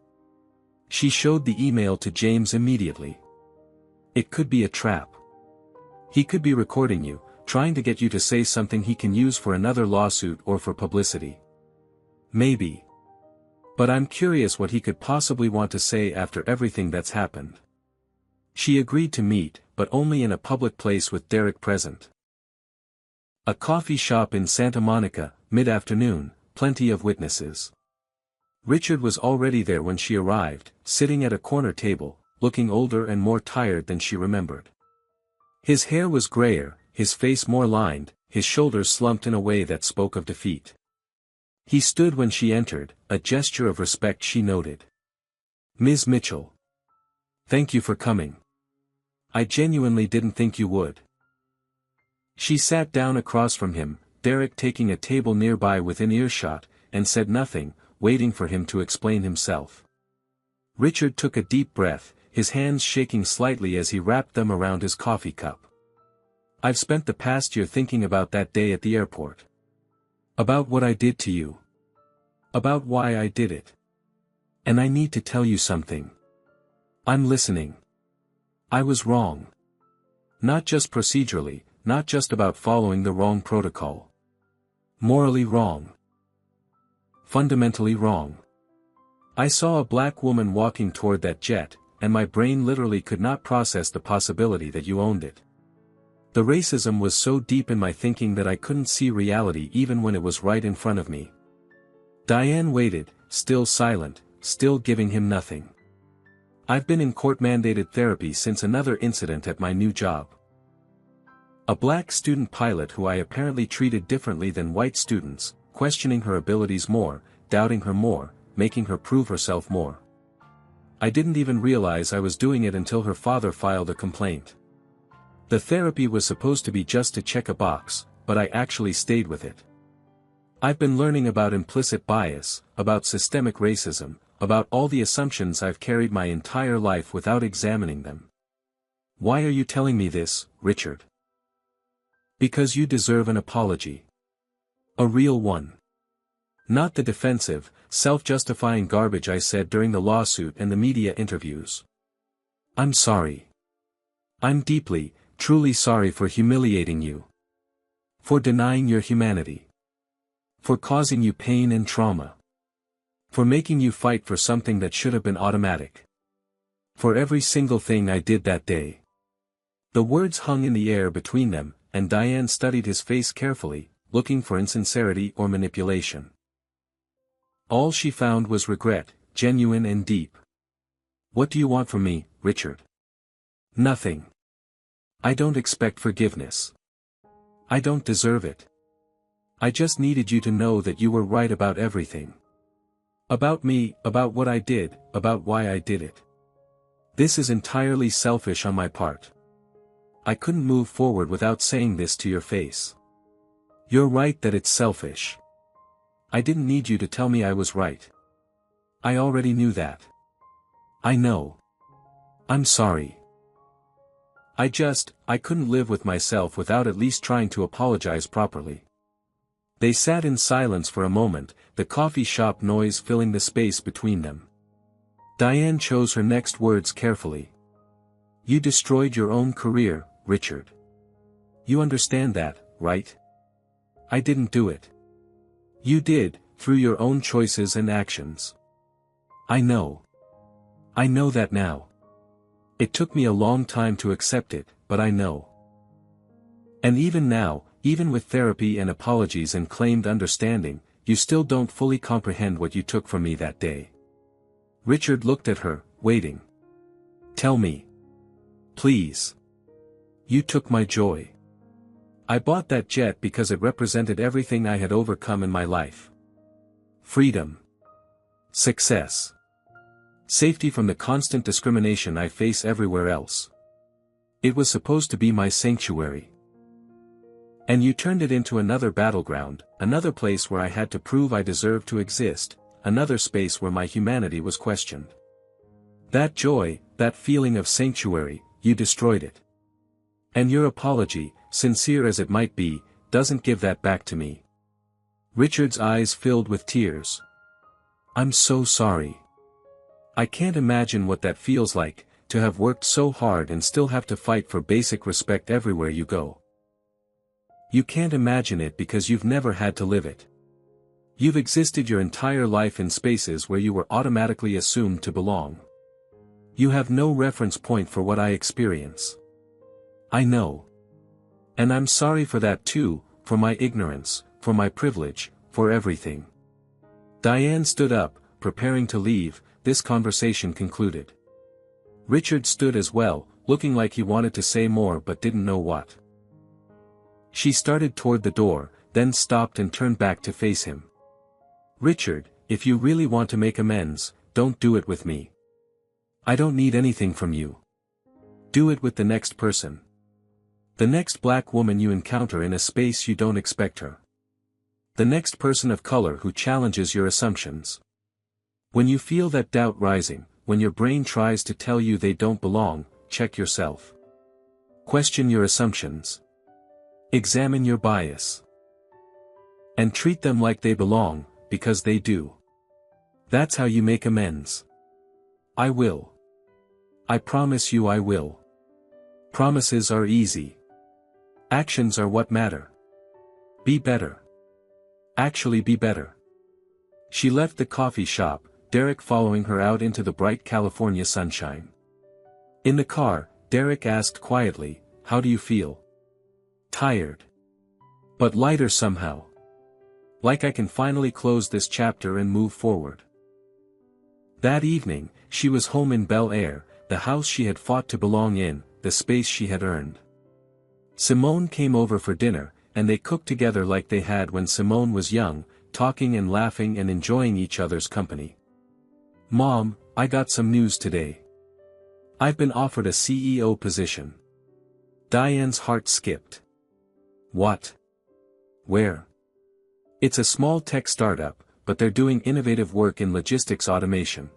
She showed the email to James immediately. It could be a trap. He could be recording you, trying to get you to say something he can use for another lawsuit or for publicity. Maybe. But I'm curious what he could possibly want to say after everything that's happened. She agreed to meet, but only in a public place with Derek present. A coffee shop in Santa Monica, mid-afternoon, plenty of witnesses. Richard was already there when she arrived, sitting at a corner table, looking older and more tired than she remembered. His hair was grayer, his face more lined, his shoulders slumped in a way that spoke of defeat. He stood when she entered, a gesture of respect she noted. "Ms. Mitchell. Thank you for coming. I genuinely didn't think you would." She sat down across from him, Derek taking a table nearby within earshot, and said nothing, waiting for him to explain himself. Richard took a deep breath, his hands shaking slightly as he wrapped them around his coffee cup. "I've spent the past year thinking about that day at the airport. About what I did to you. About why I did it. And I need to tell you something. I'm listening. I was wrong. Not just procedurally, not just about following the wrong protocol. Morally wrong. Fundamentally wrong. I saw a black woman walking toward that jet, and my brain literally could not process the possibility that you owned it. The racism was so deep in my thinking that I couldn't see reality even when it was right in front of me." Diane waited, still silent, still giving him nothing. "I've been in court-mandated therapy since another incident at my new job. A black student pilot who I apparently treated differently than white students, questioning her abilities more, doubting her more, making her prove herself more. I didn't even realize I was doing it until her father filed a complaint. The therapy was supposed to be just to check a box, but I actually stayed with it. I've been learning about implicit bias, about systemic racism, about all the assumptions I've carried my entire life without examining them. Why are you telling me this, Richard? Because you deserve an apology. A real one. Not the defensive, self-justifying garbage I said during the lawsuit and the media interviews. I'm sorry. I'm deeply, truly sorry for humiliating you. For denying your humanity. For causing you pain and trauma. For making you fight for something that should have been automatic. For every single thing I did that day." The words hung in the air between them, and Diane studied his face carefully, looking for insincerity or manipulation. All she found was regret, genuine and deep. What do you want from me, Richard? Nothing. I don't expect forgiveness. I don't deserve it. I just needed you to know that you were right about everything. About me, about what I did, about why I did it. This is entirely selfish on my part. I couldn't move forward without saying this to your face. You're right that it's selfish. I didn't need you to tell me I was right. I already knew that. I know. I'm sorry. I couldn't live with myself without at least trying to apologize properly. They sat in silence for a moment, the coffee shop noise filling the space between them. Diane chose her next words carefully. You destroyed your own career, Richard. You understand that, right? I didn't do it. You did, through your own choices and actions. I know. I know that now. It took me a long time to accept it, but I know. And even now, even with therapy and apologies and claimed understanding, you still don't fully comprehend what you took from me that day. Richard looked at her, waiting. Tell me. Please. You took my joy. I bought that jet because it represented everything I had overcome in my life. Freedom. Success. Safety from the constant discrimination I face everywhere else. It was supposed to be my sanctuary. And you turned it into another battleground, another place where I had to prove I deserved to exist, another space where my humanity was questioned. That joy, that feeling of sanctuary, you destroyed it. And your apology, sincere as it might be, doesn't give that back to me. Richard's eyes filled with tears. I'm so sorry. I can't imagine what that feels like, to have worked so hard and still have to fight for basic respect everywhere you go. You can't imagine it because you've never had to live it. You've existed your entire life in spaces where you were automatically assumed to belong. You have no reference point for what I experience. I know. And I'm sorry for that too, for my ignorance, for my privilege, for everything. Diane stood up, preparing to leave. This conversation concluded. Richard stood as well, looking like he wanted to say more but didn't know what. She started toward the door, then stopped and turned back to face him. Richard, if you really want to make amends, don't do it with me. I don't need anything from you. Do it with the next person. The next black woman you encounter in a space you don't expect her. The next person of color who challenges your assumptions. When you feel that doubt rising, when your brain tries to tell you they don't belong, check yourself. Question your assumptions. Examine your bias. And treat them like they belong, because they do. That's how you make amends. I will. I promise you I will. Promises are easy. Actions are what matter. Be better. Actually be better. She left the coffee shop, Derek following her out into the bright California sunshine. In the car, Derek asked quietly, "How do you feel?" Tired. But lighter somehow. Like I can finally close this chapter and move forward. That evening, she was home in Bel Air, the house she had fought to belong in, the space she had earned. Simone came over for dinner, and they cooked together like they had when Simone was young, talking and laughing and enjoying each other's company. "Mom, I got some news today. I've been offered a CEO position." Diane's heart skipped. What? Where? It's a small tech startup, but they're doing innovative work in logistics automation.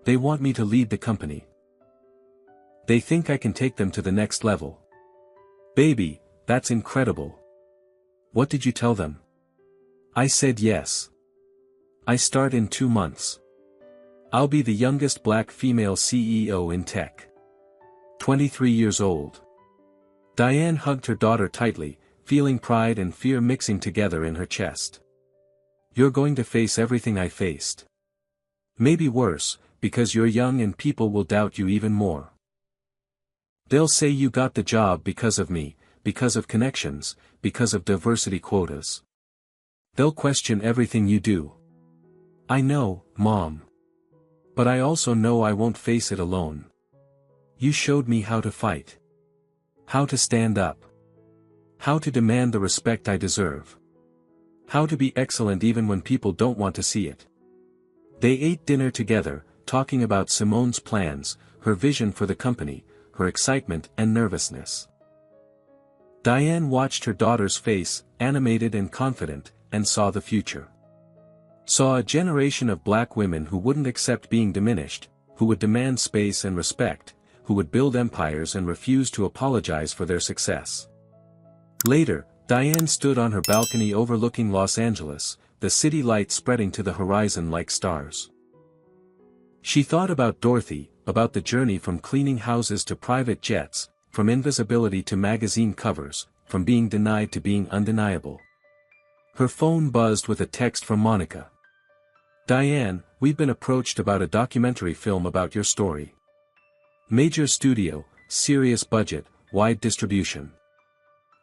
They want me to lead the company. They think I can take them to the next level. Baby, that's incredible. What did you tell them? I said yes. I start in 2 months. I'll be the youngest black female CEO in tech. 23 years old. Diane hugged her daughter tightly, feeling pride and fear mixing together in her chest. You're going to face everything I faced. Maybe worse, because you're young and people will doubt you even more. They'll say you got the job because of me, because of connections, because of diversity quotas. They'll question everything you do. I know, Mom. But I also know I won't face it alone. You showed me how to fight. How to stand up. How to demand the respect I deserve. How to be excellent even when people don't want to see it. They ate dinner together, talking about Simone's plans, her vision for the company, her excitement and nervousness. Diane watched her daughter's face, animated and confident, and saw the future. Saw a generation of black women who wouldn't accept being diminished, who would demand space and respect, who would build empires and refuse to apologize for their success. Later, Diane stood on her balcony overlooking Los Angeles, the city lights spreading to the horizon like stars. She thought about Dorothy, about the journey from cleaning houses to private jets, from invisibility to magazine covers, from being denied to being undeniable. Her phone buzzed with a text from Monica. Diane, we've been approached about a documentary film about your story. Major studio, serious budget, wide distribution.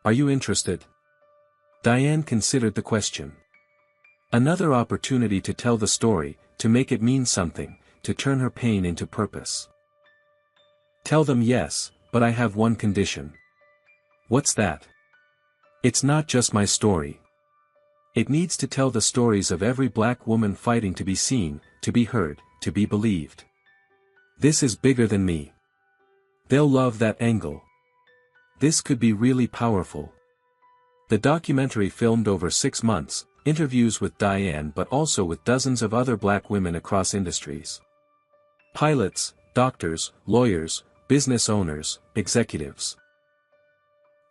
Are you interested? Diane considered the question. Another opportunity to tell the story, to make it mean something, to turn her pain into purpose. Tell them yes, but I have one condition. What's that? It's not just my story. It needs to tell the stories of every black woman fighting to be seen, to be heard, to be believed. This is bigger than me. They'll love that angle. This could be really powerful. The documentary filmed over 6 months, interviews with Diane but also with dozens of other black women across industries. Pilots, doctors, lawyers, business owners, executives.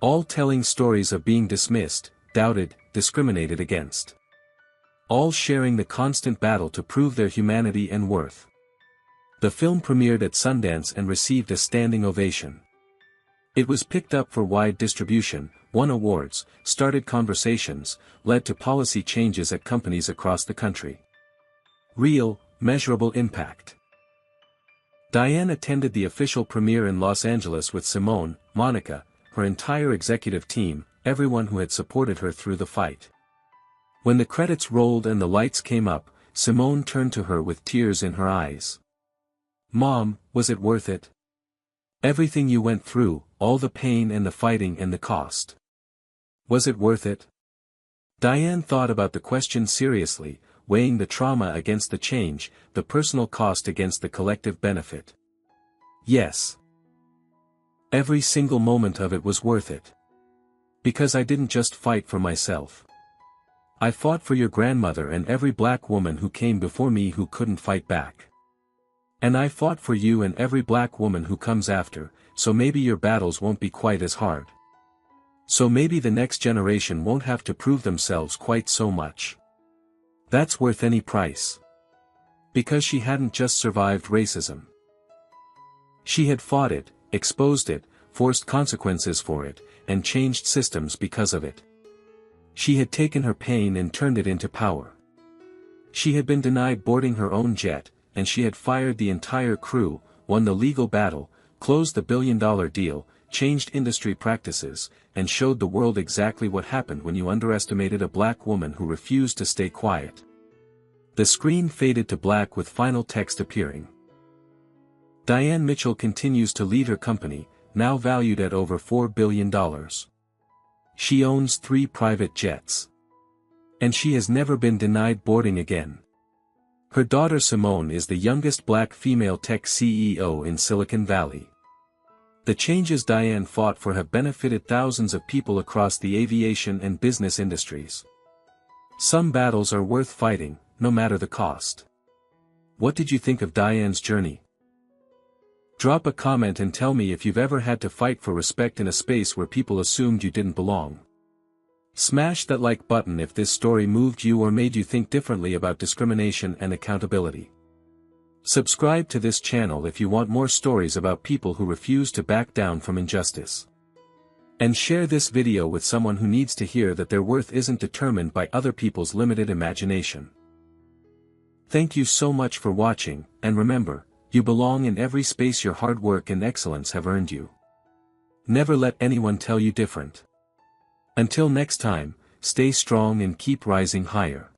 All telling stories of being dismissed, doubted, discriminated against. All sharing the constant battle to prove their humanity and worth. The film premiered at Sundance and received a standing ovation. It was picked up for wide distribution, won awards, started conversations, led to policy changes at companies across the country. Real, measurable impact. Diane attended the official premiere in Los Angeles with Simone, Monica, her entire executive team, everyone who had supported her through the fight. When the credits rolled and the lights came up, Simone turned to her with tears in her eyes. Mom, was it worth it? Everything you went through, all the pain and the fighting and the cost. Was it worth it? Diane thought about the question seriously, weighing the trauma against the change, the personal cost against the collective benefit. Yes. Every single moment of it was worth it. Because I didn't just fight for myself. I fought for your grandmother and every black woman who came before me who couldn't fight back. And I fought for you and every black woman who comes after, so maybe your battles won't be quite as hard. So maybe the next generation won't have to prove themselves quite so much. That's worth any price. Because she hadn't just survived racism. She had fought it, exposed it, forced consequences for it, and changed systems because of it. She had taken her pain and turned it into power. She had been denied boarding her own jet, and she had fired the entire crew, won the legal battle, closed the billion-dollar deal, changed industry practices, and showed the world exactly what happened when you underestimated a black woman who refused to stay quiet. The screen faded to black with final text appearing. Diane Mitchell continues to lead her company, now valued at over $4 billion. She owns 3 private jets. And she has never been denied boarding again. Her daughter Simone is the youngest black female tech CEO in Silicon Valley. The changes Diane fought for have benefited thousands of people across the aviation and business industries. Some battles are worth fighting, no matter the cost. What did you think of Diane's journey? Drop a comment and tell me if you've ever had to fight for respect in a space where people assumed you didn't belong. Smash that like button if this story moved you or made you think differently about discrimination and accountability. Subscribe to this channel if you want more stories about people who refuse to back down from injustice. And share this video with someone who needs to hear that their worth isn't determined by other people's limited imagination. Thank you so much for watching, and remember, you belong in every space your hard work and excellence have earned you. Never let anyone tell you different. Until next time, stay strong and keep rising higher.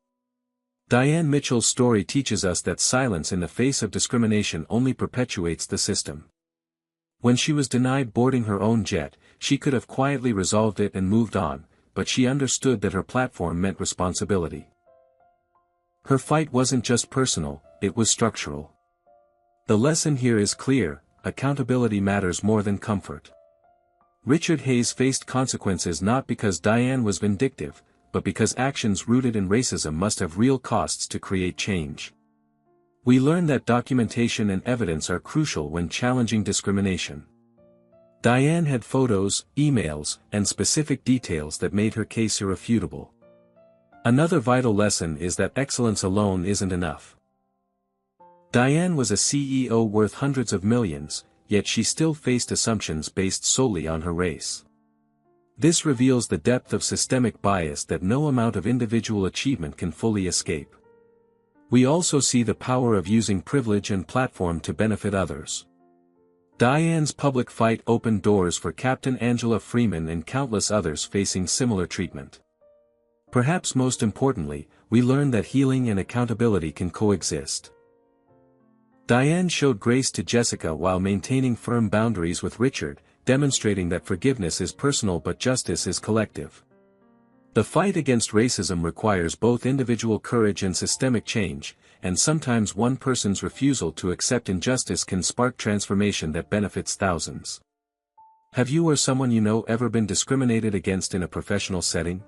Diane Mitchell's story teaches us that silence in the face of discrimination only perpetuates the system. When she was denied boarding her own jet, she could have quietly resolved it and moved on, but she understood that her platform meant responsibility. Her fight wasn't just personal, it was structural. The lesson here is clear: accountability matters more than comfort. Richard Hayes faced consequences not because Diane was vindictive, but because actions rooted in racism must have real costs to create change. We learn that documentation and evidence are crucial when challenging discrimination. Diane had photos, emails, and specific details that made her case irrefutable. Another vital lesson is that excellence alone isn't enough. Diane was a CEO worth hundreds of millions, yet she still faced assumptions based solely on her race. This reveals the depth of systemic bias that no amount of individual achievement can fully escape. We also see the power of using privilege and platform to benefit others. Diane's public fight opened doors for Captain Angela Freeman and countless others facing similar treatment. Perhaps most importantly, we learn that healing and accountability can coexist. Diane showed grace to Jessica while maintaining firm boundaries with Richard, demonstrating that forgiveness is personal but justice is collective. The fight against racism requires both individual courage and systemic change, and sometimes one person's refusal to accept injustice can spark transformation that benefits thousands. Have you or someone you know ever been discriminated against in a professional setting?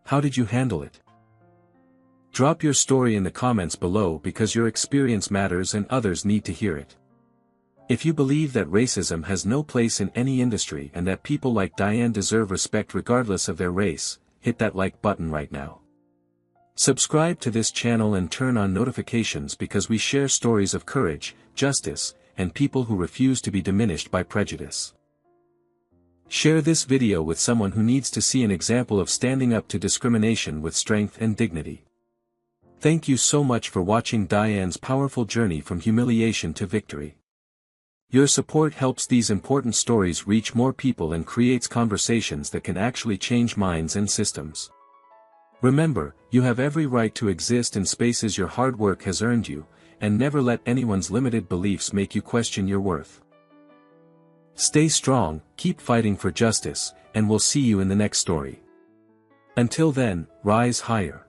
How did you handle it? Drop your story in the comments below because your experience matters and others need to hear it. If you believe that racism has no place in any industry and that people like Diane deserve respect regardless of their race, hit that like button right now. Subscribe to this channel and turn on notifications because we share stories of courage, justice, and people who refuse to be diminished by prejudice. Share this video with someone who needs to see an example of standing up to discrimination with strength and dignity. Thank you so much for watching Diane's powerful journey from humiliation to victory. Your support helps these important stories reach more people and creates conversations that can actually change minds and systems. Remember, you have every right to exist in spaces your hard work has earned you, and never let anyone's limited beliefs make you question your worth. Stay strong, keep fighting for justice, and we'll see you in the next story. Until then, rise higher.